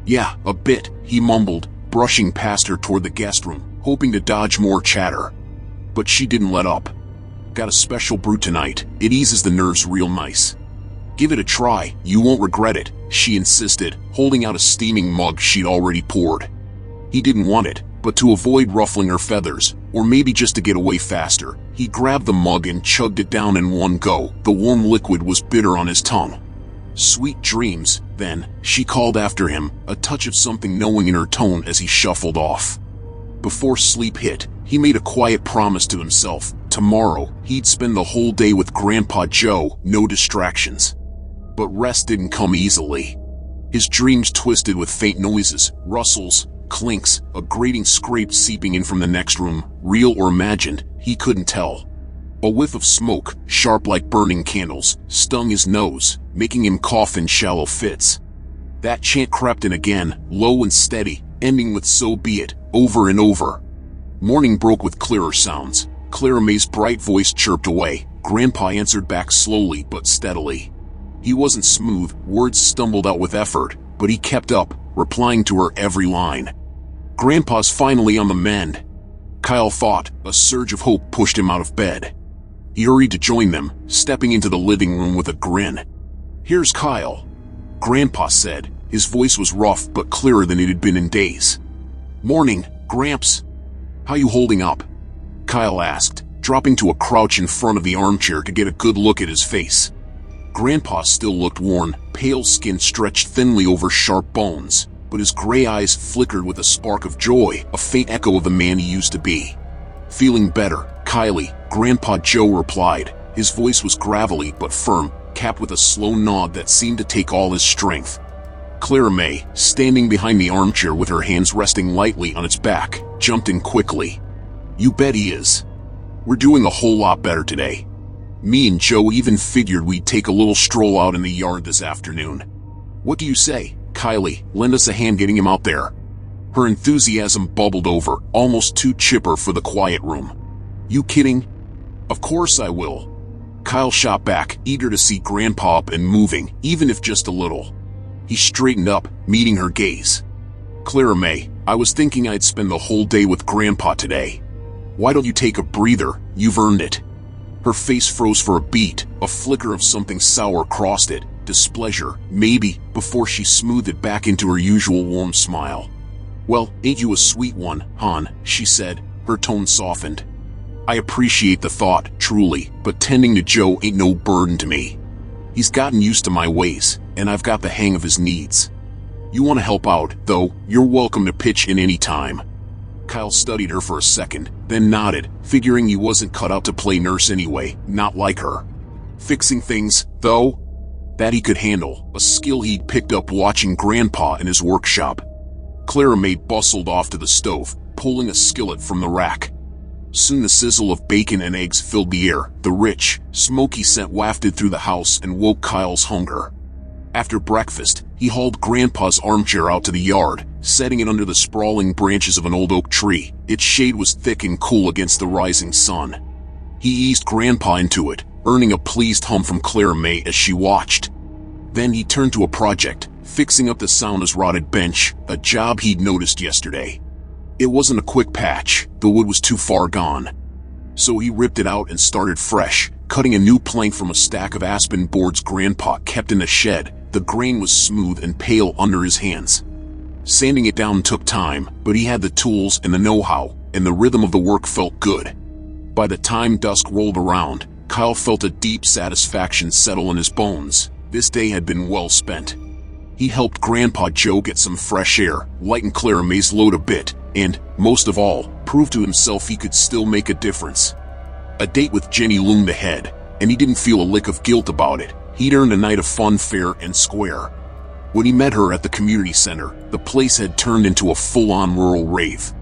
"Yeah, a bit," he mumbled, brushing past her toward the guest room, hoping to dodge more chatter. But she didn't let up. "Got a special brew tonight. It eases the nerves real nice." "Give it a try, you won't regret it," she insisted, holding out a steaming mug she'd already poured. He didn't want it, but to avoid ruffling her feathers, or maybe just to get away faster, He grabbed the mug and chugged it down in one go. The warm liquid was bitter on his tongue. "Sweet dreams," then, she called after him, a touch of something knowing in her tone as he shuffled off. Before sleep hit, he made a quiet promise to himself. Tomorrow, he'd spend the whole day with Grandpa Joe, no distractions. But rest didn't come easily. His dreams twisted with faint noises, rustles, clinks, a grating scrape seeping in from the next room, real or imagined, he couldn't tell. A whiff of smoke, sharp like burning candles, stung his nose, making him cough in shallow fits. That chant crept in again, low and steady, ending with "so be it," over and over. Morning broke with clearer sounds. Clara May's bright voice chirped away. Grandpa answered back slowly but steadily. He wasn't smooth, words stumbled out with effort, but he kept up, replying to her every line. Grandpa's finally on the mend, Kyle thought. A surge of hope pushed him out of bed. He hurried to join them, stepping into the living room with a grin. "Here's Kyle," Grandpa said. His voice was rough but clearer than it had been in days. "Morning, Gramps. How you holding up?" Kyle asked, dropping to a crouch in front of the armchair to get a good look at his face. Grandpa still looked worn, pale skin stretched thinly over sharp bones, but his gray eyes flickered with a spark of joy, a faint echo of the man he used to be. "Feeling better, Kylie," Grandpa Joe replied. His voice was gravelly but firm, capped with a slow nod that seemed to take all his strength. Clara May, standing behind the armchair with her hands resting lightly on its back, jumped in quickly. "You bet he is. We're doing a whole lot better today. Me and Joe even figured we'd take a little stroll out in the yard this afternoon. What do you say, Kylie? Lend us a hand getting him out there." Her enthusiasm bubbled over, almost too chipper for the quiet room. "You kidding? Of course I will." Kyle shot back, eager to see Grandpa up and moving, even if just a little. He straightened up, meeting her gaze. "Clara May, I was thinking I'd spend the whole day with Grandpa today. Why don't you take a breather? You've earned it." Her face froze for a beat, a flicker of something sour crossed it, displeasure, maybe, before she smoothed it back into her usual warm smile. "Well, ain't you a sweet one, hon," she said, her tone softened. "I appreciate the thought, truly, but tending to Joe ain't no burden to me. He's gotten used to my ways, and I've got the hang of his needs. You want to help out, though, you're welcome to pitch in any time." Kyle studied her for a second, then nodded, figuring he wasn't cut out to play nurse anyway, not like her. Fixing things, though? That he could handle, a skill he'd picked up watching Grandpa in his workshop. Clara May bustled off to the stove, pulling a skillet from the rack. Soon the sizzle of bacon and eggs filled the air. The rich, smoky scent wafted through the house and woke Kyle's hunger. After breakfast, he hauled Grandpa's armchair out to the yard, setting it under the sprawling branches of an old oak tree. Its shade was thick and cool against the rising sun. He eased Grandpa into it, earning a pleased hum from Clara May as she watched. Then he turned to a project, fixing up the sauna's rotted bench, a job he'd noticed yesterday. It wasn't a quick patch, the wood was too far gone. So he ripped it out and started fresh, cutting a new plank from a stack of aspen boards Grandpa kept in the shed. The grain was smooth and pale under his hands. Sanding it down took time, but he had the tools and the know-how, and the rhythm of the work felt good. By the time dusk rolled around, Kyle felt a deep satisfaction settle in his bones. This day had been well spent. He helped Grandpa Joe get some fresh air, lighten Clara May's load a bit, and, most of all, prove to himself he could still make a difference. A date with Jenny loomed ahead, and he didn't feel a lick of guilt about it. He'd earned a night of fun fair and square. When he met her at the community center, the place had turned into a full-on rural rave.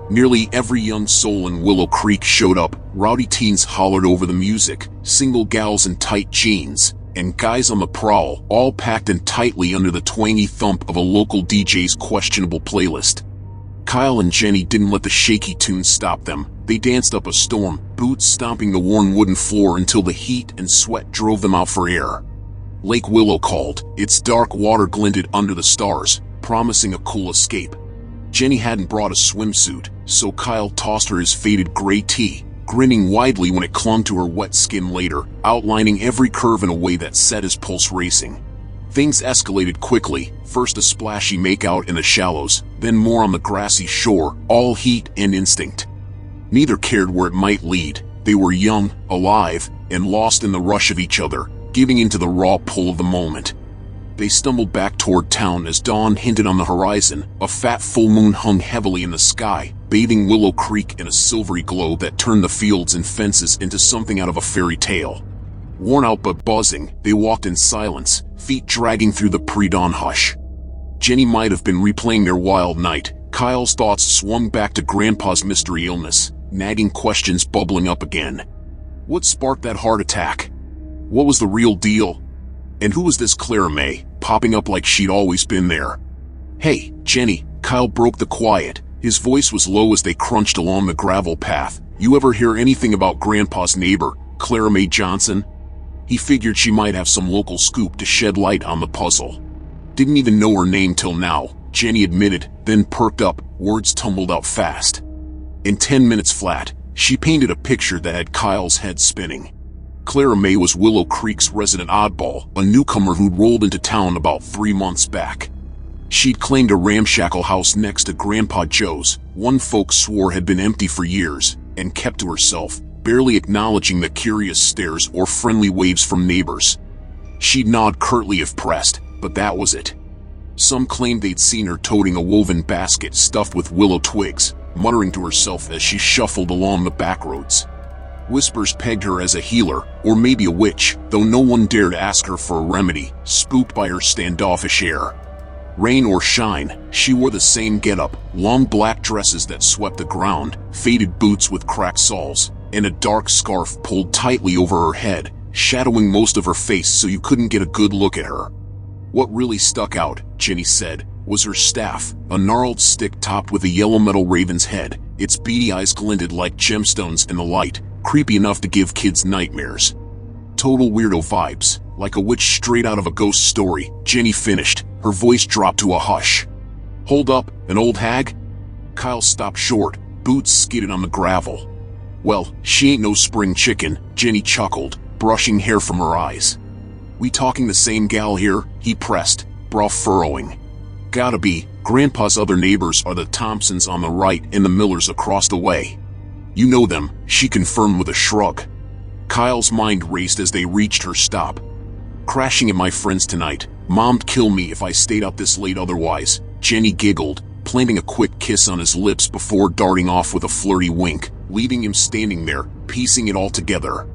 Nearly every young soul in Willow Creek showed up. Rowdy teens hollered over the music, single gals in tight jeans, and guys on the prowl, all packed in tightly under the twangy thump of a local DJ's questionable playlist. Kyle and Jenny didn't let the shaky tunes stop them. They danced up a storm, boots stomping the worn wooden floor until the heat and sweat drove them out for air. Lake Willow called. Its dark water glinted under the stars, promising a cool escape. Jenny hadn't brought a swimsuit, so Kyle tossed her his faded gray tee, grinning widely when it clung to her wet skin later, outlining every curve in a way that set his pulse racing. Things escalated quickly, first a splashy makeout in the shallows, then more on the grassy shore, all heat and instinct. Neither cared where it might lead. They They were young, alive, and lost in the rush of each other, giving into the raw pull of the moment. They stumbled back toward town as dawn hinted on the horizon. A fat full moon hung heavily in the sky, bathing Willow Creek in a silvery glow that turned the fields and fences into something out of a fairy tale. Worn out but buzzing, they walked in silence, feet dragging through the pre-dawn hush. Jenny might have been replaying their wild night. Kyle's thoughts swung back to Grandpa's mystery illness, nagging questions bubbling up again. What sparked that heart attack? What was the real deal? And who was this Clara May, popping up like she'd always been there? Hey, Jenny, Kyle broke the quiet. His voice was low as they crunched along the gravel path. You ever hear anything about Grandpa's neighbor, Clara May Johnson? He figured she might have some local scoop to shed light on the puzzle. Didn't even know her name till now, Jenny admitted, then perked up, words tumbled out fast. In 10 minutes flat, she painted a picture that had Kyle's head spinning. Clara May was Willow Creek's resident oddball, a newcomer who'd rolled into town about 3 months back. She'd claimed a ramshackle house next to Grandpa Joe's, one folks swore had been empty for years, and kept to herself, barely acknowledging the curious stares or friendly waves from neighbors. She'd nod curtly if pressed, but that was it. Some claimed they'd seen her toting a woven basket stuffed with willow twigs, muttering to herself as she shuffled along the back roads. Whispers pegged her as a healer, or maybe a witch, though no one dared ask her for a remedy, spooked by her standoffish air. Rain or shine, she wore the same getup, long black dresses that swept the ground, faded boots with cracked soles, and a dark scarf pulled tightly over her head, shadowing most of her face so you couldn't get a good look at her. What really stuck out, Jenny said, was her staff, a gnarled stick topped with a yellow metal raven's head. Its beady eyes glinted like gemstones in the light, creepy enough to give kids nightmares. Total weirdo vibes, like a witch straight out of a ghost story, Jenny finished, her voice dropped to a hush. Hold up, an old hag? Kyle stopped short, boots skidded on the gravel. Well, she ain't no spring chicken, Jenny chuckled, brushing hair from her eyes. We talking the same gal here? He pressed, brow furrowing. Gotta be. Grandpa's other neighbors are the Thompsons on the right and the Millers across the way. You know them, she confirmed with a shrug. Kyle's mind raced as they reached her stop. Crashing at my friend's tonight. Mom'd kill me if I stayed up this late otherwise, Jenny giggled, planting a quick kiss on his lips before darting off with a flirty wink, leaving him standing there, piecing it all together.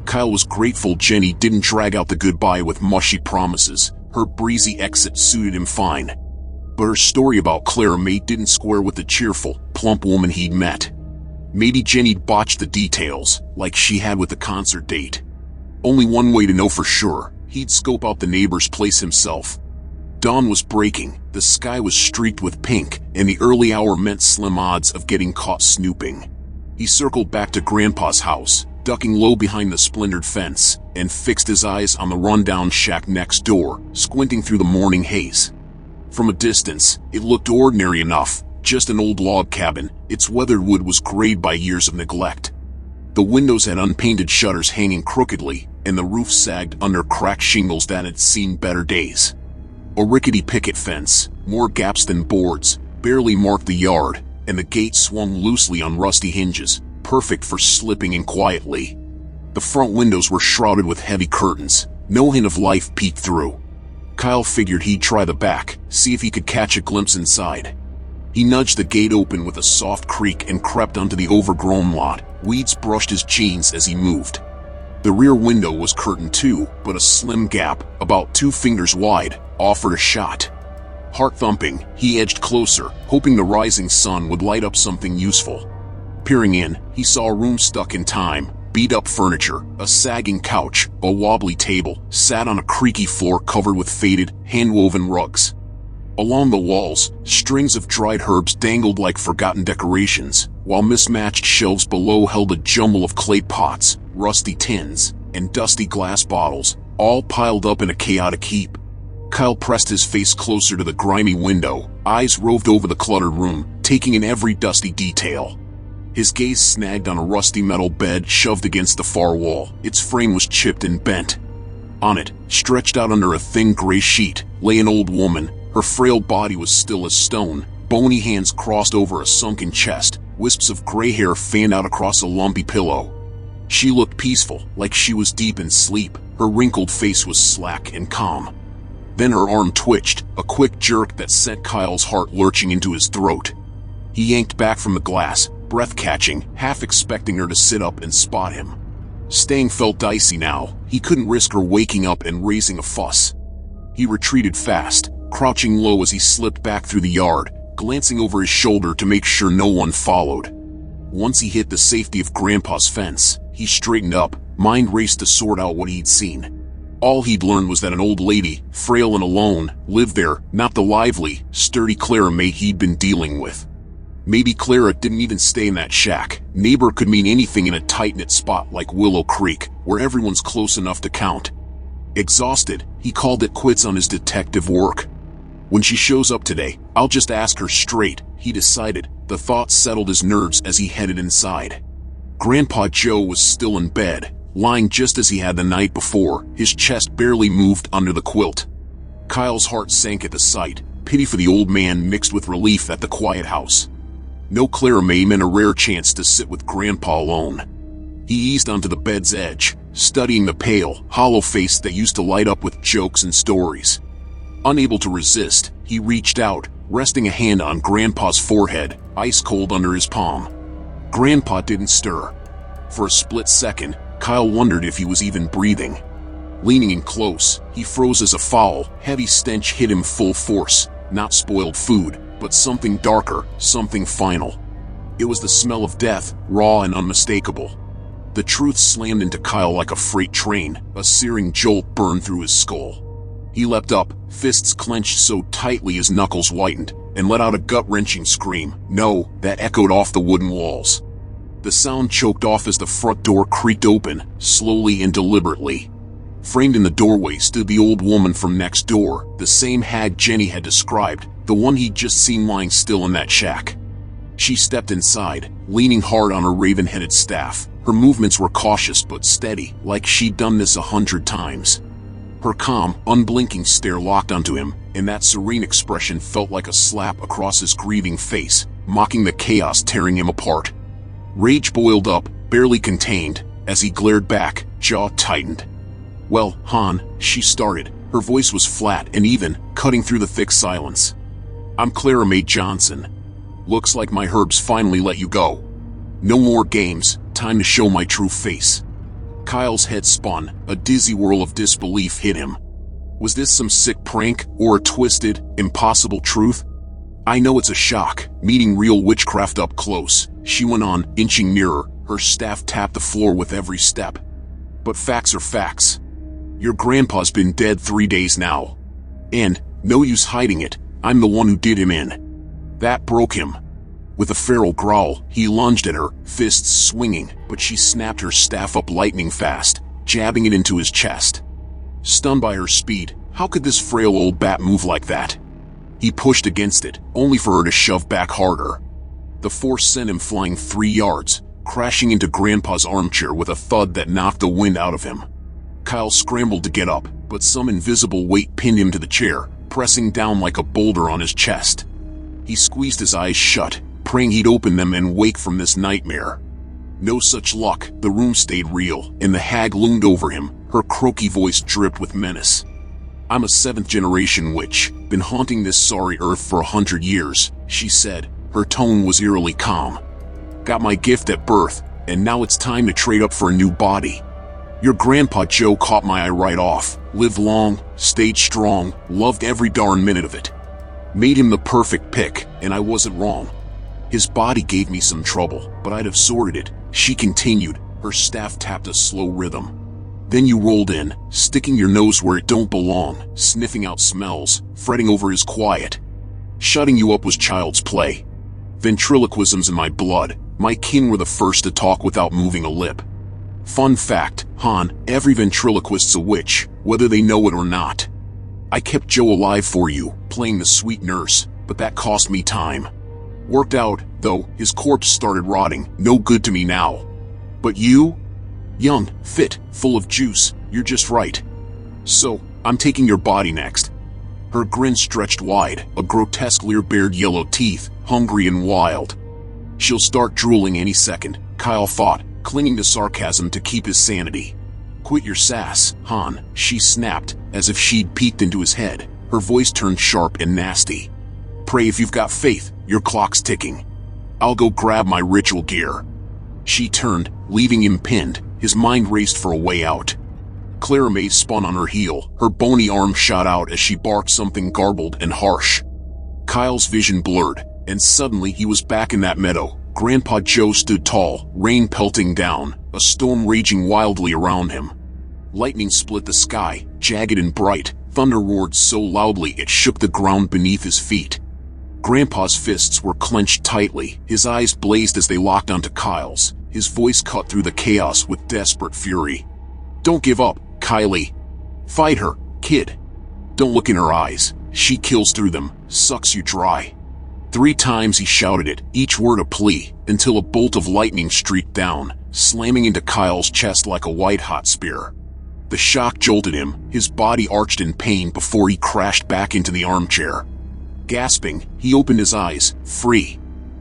Kyle was grateful Jenny didn't drag out the goodbye with mushy promises. Her breezy exit suited him fine. But her story about Clara May didn't square with the cheerful, plump woman he'd met. Maybe Jenny'd botched the details, like she had with the concert date. Only one way to know for sure, he'd scope out the neighbor's place himself. Dawn was breaking, the sky was streaked with pink, and the early hour meant slim odds of getting caught snooping. He circled back to Grandpa's house, ducking low behind the splintered fence, and fixed his eyes on the rundown shack next door, squinting through the morning haze. From a distance, it looked ordinary enough, just an old log cabin. Its weathered wood was grayed by years of neglect. The windows had unpainted shutters hanging crookedly, and the roof sagged under cracked shingles that had seen better days. A rickety picket fence, more gaps than boards, barely marked the yard, and the gate swung loosely on rusty hinges, perfect for slipping in quietly. The front windows were shrouded with heavy curtains, no hint of life peeked through. Kyle figured he'd try the back, see if he could catch a glimpse inside. He nudged the gate open with a soft creak and crept onto the overgrown lot. Weeds brushed his jeans as he moved. The rear window was curtained too, but a slim gap, about 2 fingers wide, offered a shot. Heart thumping, he edged closer, hoping the rising sun would light up something useful. Peering in, he saw a room stuck in time, beat-up furniture, a sagging couch, a wobbly table, sat on a creaky floor covered with faded, hand-woven rugs. Along the walls, strings of dried herbs dangled like forgotten decorations, while mismatched shelves below held a jumble of clay pots, rusty tins, and dusty glass bottles, all piled up in a chaotic heap. Kyle pressed his face closer to the grimy window, eyes roved over the cluttered room, taking in every dusty detail. His gaze snagged on a rusty metal bed shoved against the far wall. Its frame was chipped and bent. On it, stretched out under a thin gray sheet, lay an old woman. Her frail body was still as stone, bony hands crossed over a sunken chest, wisps of gray hair fanned out across a lumpy pillow. She looked peaceful, like she was deep in sleep. Her wrinkled face was slack and calm. Then her arm twitched, a quick jerk that sent Kyle's heart lurching into his throat. He yanked back from the glass, breath-catching, half expecting her to sit up and spot him. Staying felt dicey now. He couldn't risk her waking up and raising a fuss. He retreated fast, crouching low as he slipped back through the yard, glancing over his shoulder to make sure no one followed. Once he hit the safety of Grandpa's fence, he straightened up, mind raced to sort out what he'd seen. All he'd learned was that an old lady, frail and alone, lived there, not the lively, sturdy Clara mate he'd been dealing with. Maybe Clara didn't even stay in that shack. Neighbor could mean anything in a tight-knit spot like Willow Creek, where everyone's close enough to count. Exhausted, he called it quits on his detective work. When she shows up today, I'll just ask her straight, he decided. The thought settled his nerves as he headed inside. Grandpa Joe was still in bed, lying just as he had the night before, his chest barely moved under the quilt. Kyle's heart sank at the sight, pity for the old man mixed with relief at the quiet house. No Clara May meant a rare chance to sit with Grandpa alone. He eased onto the bed's edge, studying the pale, hollow face that used to light up with jokes and stories. Unable to resist, he reached out, resting a hand on Grandpa's forehead, ice cold under his palm. Grandpa didn't stir. For a split second, Kyle wondered if he was even breathing. Leaning in close, he froze as a foul, heavy stench hit him full force, not spoiled food, but something darker, something final. It was the smell of death, raw and unmistakable. The truth slammed into Kyle like a freight train, a searing jolt burned through his skull. He leapt up, fists clenched so tightly his knuckles whitened, and let out a gut-wrenching scream, no, that echoed off the wooden walls. The sound choked off as the front door creaked open, slowly and deliberately. Framed in the doorway stood the old woman from next door, the same hag Jenny had described, the one he'd just seen lying still in that shack. She stepped inside, leaning hard on her raven-headed staff. Her movements were cautious but steady, like she'd done this 100 times. Her calm, unblinking stare locked onto him, and that serene expression felt like a slap across his grieving face, mocking the chaos tearing him apart. Rage boiled up, barely contained, as he glared back, jaw tightened. "Well, Han," she started. Her voice was flat and even, cutting through the thick silence. "I'm Clara May Johnson. Looks like my herbs finally let you go. No more games, time to show my true face." Kyle's head spun, a dizzy whirl of disbelief hit him. Was this some sick prank, or a twisted, impossible truth? "I know it's a shock, meeting real witchcraft up close," she went on, inching nearer, her staff tapped the floor with every step. "But facts are facts. Your grandpa's been dead 3 days now. And, no use hiding it, I'm the one who did him in." That broke him. With a feral growl, he lunged at her, fists swinging, but she snapped her staff up lightning fast, jabbing it into his chest. Stunned by her speed, how could this frail old bat move like that? He pushed against it, only for her to shove back harder. The force sent him flying 3 yards, crashing into Grandpa's armchair with a thud that knocked the wind out of him. Kyle scrambled to get up, but some invisible weight pinned him to the chair, pressing down like a boulder on his chest. He squeezed his eyes shut, praying he'd open them and wake from this nightmare. No such luck. The room stayed real, and the hag loomed over him, her croaky voice dripped with menace. "I'm a 7th-generation witch, been haunting this sorry earth for 100 years, she said. Her tone was eerily calm. "Got my gift at birth, and now it's time to trade up for a new body. Your Grandpa Joe caught my eye right off. Lived long, stayed strong, loved every darn minute of it. Made him the perfect pick, and I wasn't wrong. His body gave me some trouble, but I'd have sorted it," she continued, her staff tapped a slow rhythm. "Then you rolled in, sticking your nose where it don't belong, sniffing out smells, fretting over his quiet. Shutting you up was child's play. Ventriloquism's in my blood. My kin were the first to talk without moving a lip. Fun fact, Han, every ventriloquist's a witch, whether they know it or not. I kept Joe alive for you, playing the sweet nurse, but that cost me time. Worked out, though, his corpse started rotting, no good to me now. But you? Young, fit, full of juice, you're just right. So, I'm taking your body next." Her grin stretched wide, a grotesque leer-bared yellow teeth, hungry and wild. "She'll start drooling any second," Kyle thought, clinging to sarcasm to keep his sanity. "Quit your sass, Han," she snapped, as if she'd peeked into his head. Her voice turned sharp and nasty. "Pray if you've got faith, your clock's ticking. I'll go grab my ritual gear." She turned, leaving him pinned. His mind raced for a way out. Clara May spun on her heel. Her bony arm shot out as she barked something garbled and harsh. Kyle's vision blurred, and suddenly he was back in that meadow. Grandpa Joe stood tall, rain pelting down, a storm raging wildly around him. Lightning split the sky, jagged and bright. Thunder roared so loudly it shook the ground beneath his feet. Grandpa's fists were clenched tightly. His eyes blazed as they locked onto Kyle's. His voice cut through the chaos with desperate fury. "Don't give up, Kylie. Fight her, kid. Don't look in her eyes. She kills through them, sucks you dry." 3 times he shouted it, each word a plea, until a bolt of lightning streaked down, slamming into Kyle's chest like a white-hot spear. The shock jolted him, his body arched in pain before he crashed back into the armchair. Gasping, he opened his eyes, free.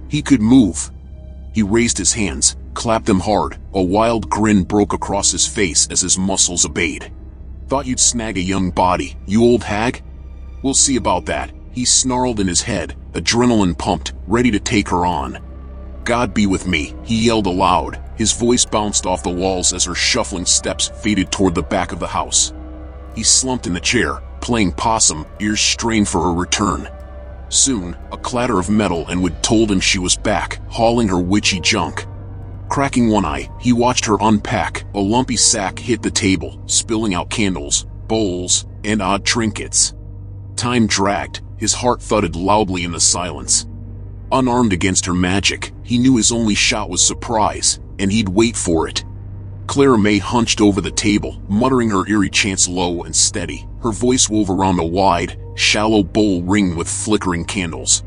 He could move. He raised his hands, clapped them hard. A wild grin broke across his face as his muscles obeyed. "Thought you'd snag a young body, you old hag? We'll see about that," he snarled in his head, adrenaline pumped, ready to take her on. "God be with me," he yelled aloud. His voice bounced off the walls as her shuffling steps faded toward the back of the house. He slumped in the chair, playing possum, ears strained for her return. Soon, a clatter of metal and wood told him she was back, hauling her witchy junk. Cracking one eye, he watched her unpack. A lumpy sack hit the table, spilling out candles, bowls, and odd trinkets. Time dragged, his heart thudded loudly in the silence. Unarmed against her magic, he knew his only shot was surprise, and he'd wait for it. Clara May hunched over the table, muttering her eerie chants low and steady. Her voice wove around a wide, shallow bowl ringed with flickering candles.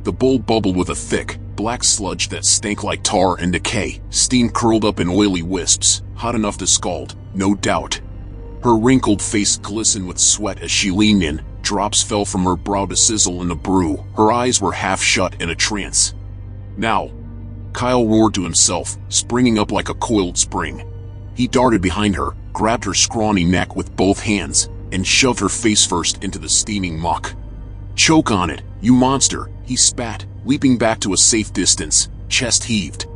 The bowl bubbled with a thick, black sludge that stank like tar and decay. Steam curled up in oily wisps, hot enough to scald, no doubt. Her wrinkled face glistened with sweat as she leaned in. Drops fell from her brow to sizzle in the brew. Her eyes were half shut in a trance. "Now!" Kyle roared to himself, springing up like a coiled spring. He darted behind her, grabbed her scrawny neck with both hands, and shoved her face first into the steaming muck. "Choke on it, you monster!" he spat, leaping back to a safe distance, chest heaved.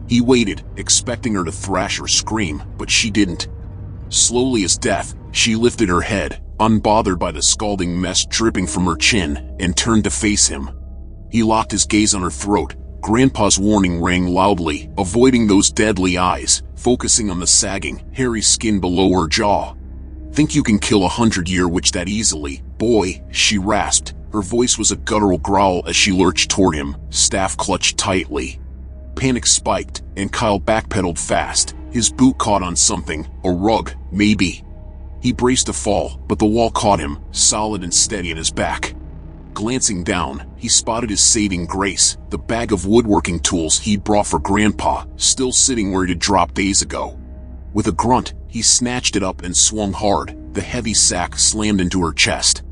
He waited, expecting her to thrash or scream, but she didn't. Slowly as death, she lifted her head, unbothered by the scalding mess dripping from her chin, and turned to face him. He locked his gaze on her throat. Grandpa's warning rang loudly, avoiding those deadly eyes, focusing on the sagging, hairy skin below her jaw. "Think you can kill 100-year witch that easily, boy?" she rasped. Her voice was a guttural growl as she lurched toward him, staff clutched tightly. Panic spiked, and Kyle backpedaled fast. His boot caught on something, a rug, maybe. He braced to fall, but the wall caught him, solid and steady at his back. Glancing down, he spotted his saving grace, the bag of woodworking tools he'd brought for Grandpa, still sitting where it had dropped days ago. With a grunt, he snatched it up and swung hard. The heavy sack slammed into her chest.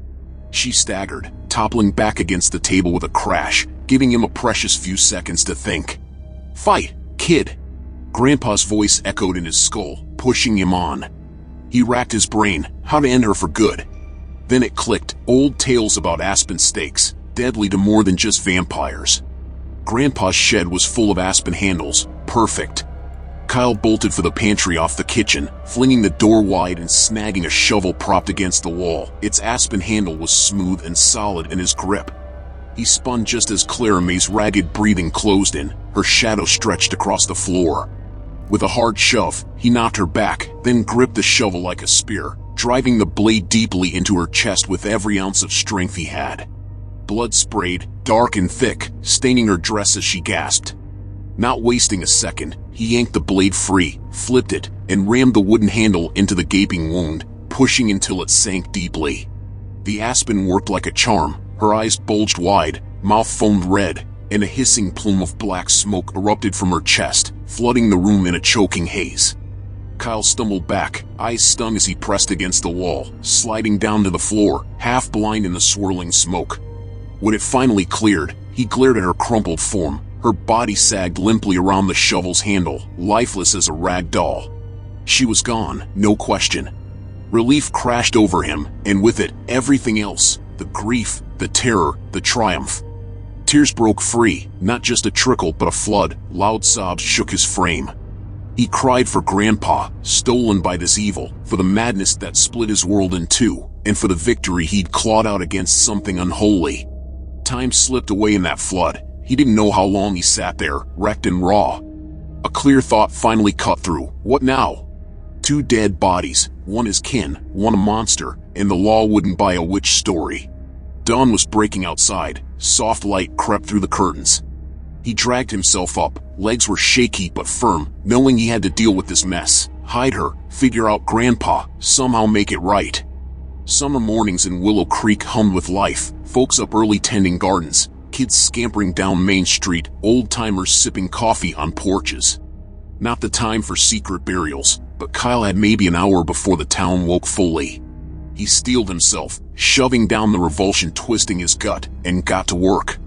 She staggered, toppling back against the table with a crash, giving him a precious few seconds to think. "Fight, kid!" Grandpa's voice echoed in his skull, pushing him on. He racked his brain, how to end her for good. Then it clicked, old tales about aspen stakes, deadly to more than just vampires. Grandpa's shed was full of aspen handles, perfect. Kyle bolted for the pantry off the kitchen, flinging the door wide and snagging a shovel propped against the wall. Its aspen handle was smooth and solid in his grip. He spun just as Clara May's ragged breathing closed in, her shadow stretched across the floor. With a hard shove, he knocked her back, then gripped the shovel like a spear, driving the blade deeply into her chest with every ounce of strength he had. Blood sprayed, dark and thick, staining her dress as she gasped. Not wasting a second, he yanked the blade free, flipped it, and rammed the wooden handle into the gaping wound, pushing until it sank deeply. The aspen worked like a charm. Her eyes bulged wide, mouth foamed red, and a hissing plume of black smoke erupted from her chest, flooding the room in a choking haze. Kyle stumbled back, eyes stung as he pressed against the wall, sliding down to the floor, half blind in the swirling smoke. When it finally cleared, he glared at her crumpled form, Her body sagged limply around the shovel's handle, lifeless as a rag doll. She was gone, no question. Relief crashed over him, and with it, everything else. The grief, the terror, the triumph. Tears broke free, not just a trickle but a flood. Loud sobs shook his frame. He cried for Grandpa, stolen by this evil, for the madness that split his world in two, and for the victory he'd clawed out against something unholy. Time slipped away in that flood. He didn't know how long he sat there, wrecked and raw. A clear thought finally cut through. What now? 2 dead bodies, one his kin, one a monster, and the law wouldn't buy a witch story. Dawn was breaking outside. Soft light crept through the curtains. He dragged himself up. Legs were shaky but firm, knowing he had to deal with this mess. Hide her, figure out Grandpa, somehow make it right. Summer mornings in Willow Creek hummed with life. Folks up early tending gardens, kids scampering down Main Street, old-timers sipping coffee on porches. Not the time for secret burials, but Kyle had maybe an hour before the town woke fully. He steeled himself, shoving down the revulsion twisting his gut, and got to work.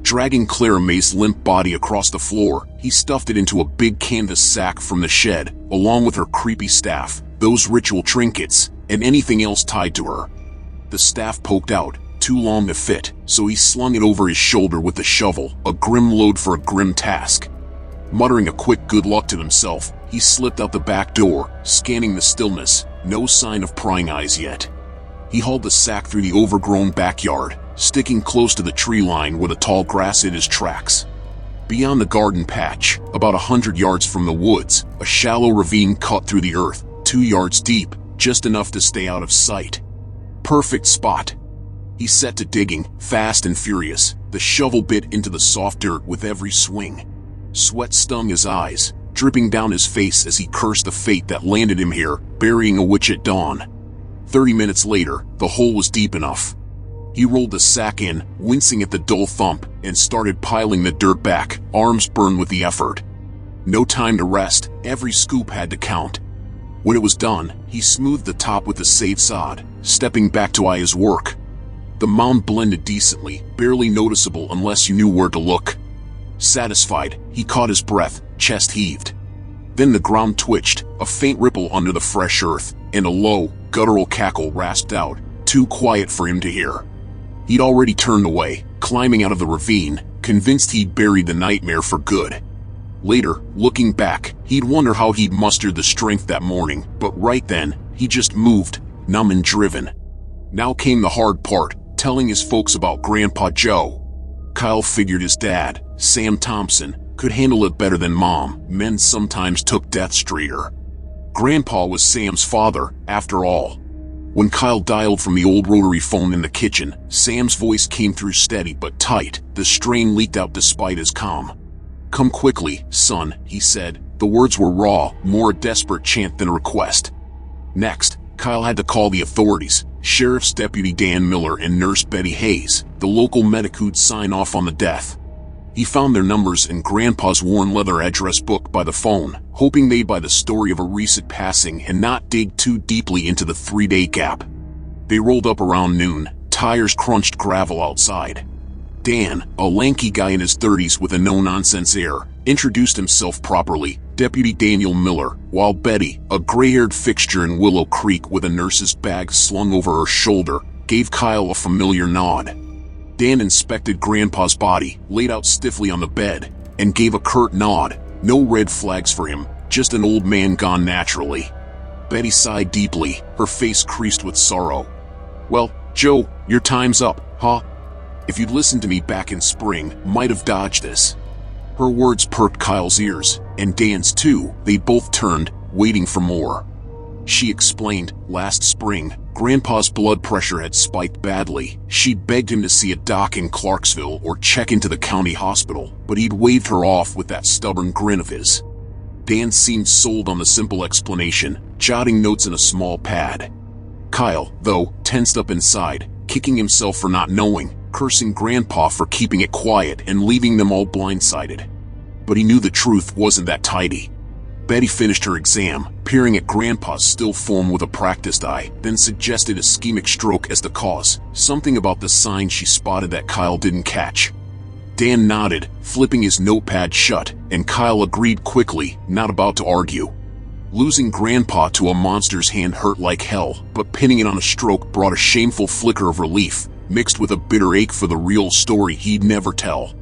Dragging Clara May's limp body across the floor, he stuffed it into a big canvas sack from the shed, along with her creepy staff, those ritual trinkets, and anything else tied to her. The staff poked out, too long to fit, so he slung it over his shoulder with the shovel, a grim load for a grim task. Muttering a quick good luck to himself, he slipped out the back door, scanning the stillness, no sign of prying eyes yet. He hauled the sack through the overgrown backyard, sticking close to the tree line where the tall grass hid his tracks. Beyond the garden patch, about 100 yards from the woods, a shallow ravine cut through the earth, 2 yards deep, just enough to stay out of sight. Perfect spot. He set to digging, fast and furious, the shovel bit into the soft dirt with every swing. Sweat stung his eyes, dripping down his face as he cursed the fate that landed him here, burying a witch at dawn. 30 minutes later, the hole was deep enough. He rolled the sack in, wincing at the dull thump, and started piling the dirt back, arms burned with the effort. No time to rest, every scoop had to count. When it was done, he smoothed the top with the safe sod, stepping back to eye his work. The mound blended decently, barely noticeable unless you knew where to look. Satisfied, he caught his breath, chest heaved. Then the ground twitched, a faint ripple under the fresh earth, and a low, guttural cackle rasped out, too quiet for him to hear. He'd already turned away, climbing out of the ravine, convinced he'd buried the nightmare for good. Later, looking back, he'd wonder how he'd mustered the strength that morning, but right then, he just moved, numb and driven. Now came the hard part, telling his folks about Grandpa Joe. Kyle figured his dad, Sam Thompson, could handle it better than Mom. Men sometimes took death straighter. Grandpa was Sam's father, after all. When Kyle dialed from the old rotary phone in the kitchen, Sam's voice came through steady but tight. The strain leaked out despite his calm. "Come quickly, son," he said. The words were raw, more a desperate chant than a request. Next, Kyle had to call the authorities. Sheriff's Deputy Dan Miller and Nurse Betty Hayes, the local medic who'd sign off on the death. He found their numbers in Grandpa's worn leather address book by the phone, hoping they'd buy the story of a recent passing and not dig too deeply into the 3-day gap. They rolled up around noon, tires crunched gravel outside. Dan, a lanky guy in his 30s with a no-nonsense air, introduced himself properly, Deputy Daniel Miller, while Betty, a gray-haired fixture in Willow Creek with a nurse's bag slung over her shoulder, gave Kyle a familiar nod. Dan inspected Grandpa's body, laid out stiffly on the bed, and gave a curt nod. No red flags for him, just an old man gone naturally. Betty sighed deeply, her face creased with sorrow. "Well, Joe, your time's up, huh? If you'd listened to me back in spring, might have dodged this." Her words perked Kyle's ears, and Dan's too. They both turned, waiting for more. She explained, last spring, Grandpa's blood pressure had spiked badly. She'd begged him to see a doc in Clarksville or check into the county hospital, but he'd waved her off with that stubborn grin of his. Dan seemed sold on the simple explanation, jotting notes in a small pad. Kyle, though, tensed up inside, kicking himself for not knowing, cursing Grandpa for keeping it quiet and leaving them all blindsided. But he knew the truth wasn't that tidy. Betty finished her exam, peering at Grandpa's still form with a practiced eye, then suggested ischemic stroke as the cause, something about the sign she spotted that Kyle didn't catch. Dan nodded, flipping his notepad shut, and Kyle agreed quickly, not about to argue. Losing Grandpa to a monster's hand hurt like hell, but pinning it on a stroke brought a shameful flicker of relief, mixed with a bitter ache for the real story he'd never tell.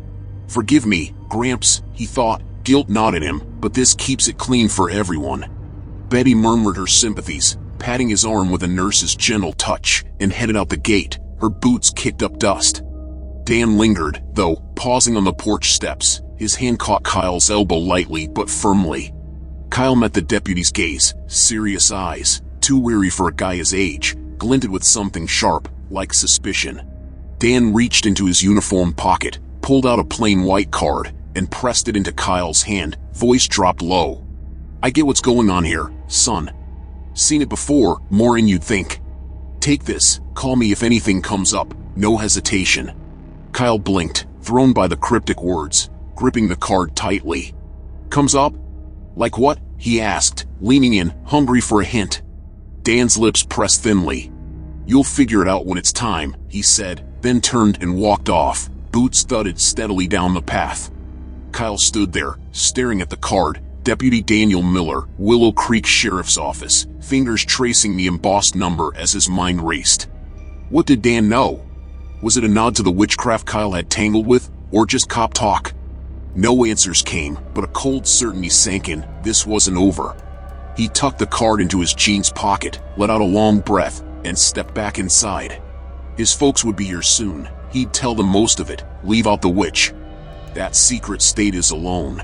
"Forgive me, Gramps," he thought, guilt gnawed at him, "but this keeps it clean for everyone." Betty murmured her sympathies, patting his arm with a nurse's gentle touch, and headed out the gate, her boots kicked up dust. Dan lingered, though, pausing on the porch steps. His hand caught Kyle's elbow lightly but firmly. Kyle met the deputy's gaze, serious eyes, too weary for a guy his age, glinted with something sharp, like suspicion. Dan reached into his uniform pocket, pulled out a plain white card, and pressed it into Kyle's hand, voice dropped low. "I get what's going on here, son. Seen it before, more than you'd think. Take this, call me if anything comes up, no hesitation." Kyle blinked, thrown by the cryptic words, gripping the card tightly. "Comes up? Like what?" he asked, leaning in, hungry for a hint. Dan's lips pressed thinly. "You'll figure it out when it's time," he said, then turned and walked off. Boots thudded steadily down the path. Kyle stood there, staring at the card. Deputy Daniel Miller, Willow Creek Sheriff's Office, fingers tracing the embossed number as his mind raced. What did Dan know? Was it a nod to the witchcraft Kyle had tangled with, or just cop talk? No answers came, but a cold certainty sank in. This wasn't over. He tucked the card into his jeans pocket, let out a long breath, and stepped back inside. His folks would be here soon. He'd tell them most of it, leave out the witch. That secret stayed his alone.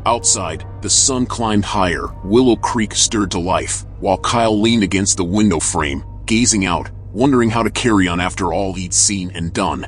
Outside, the sun climbed higher. Willow Creek stirred to life, while Kyle leaned against the window frame, gazing out, wondering how to carry on after all he'd seen and done.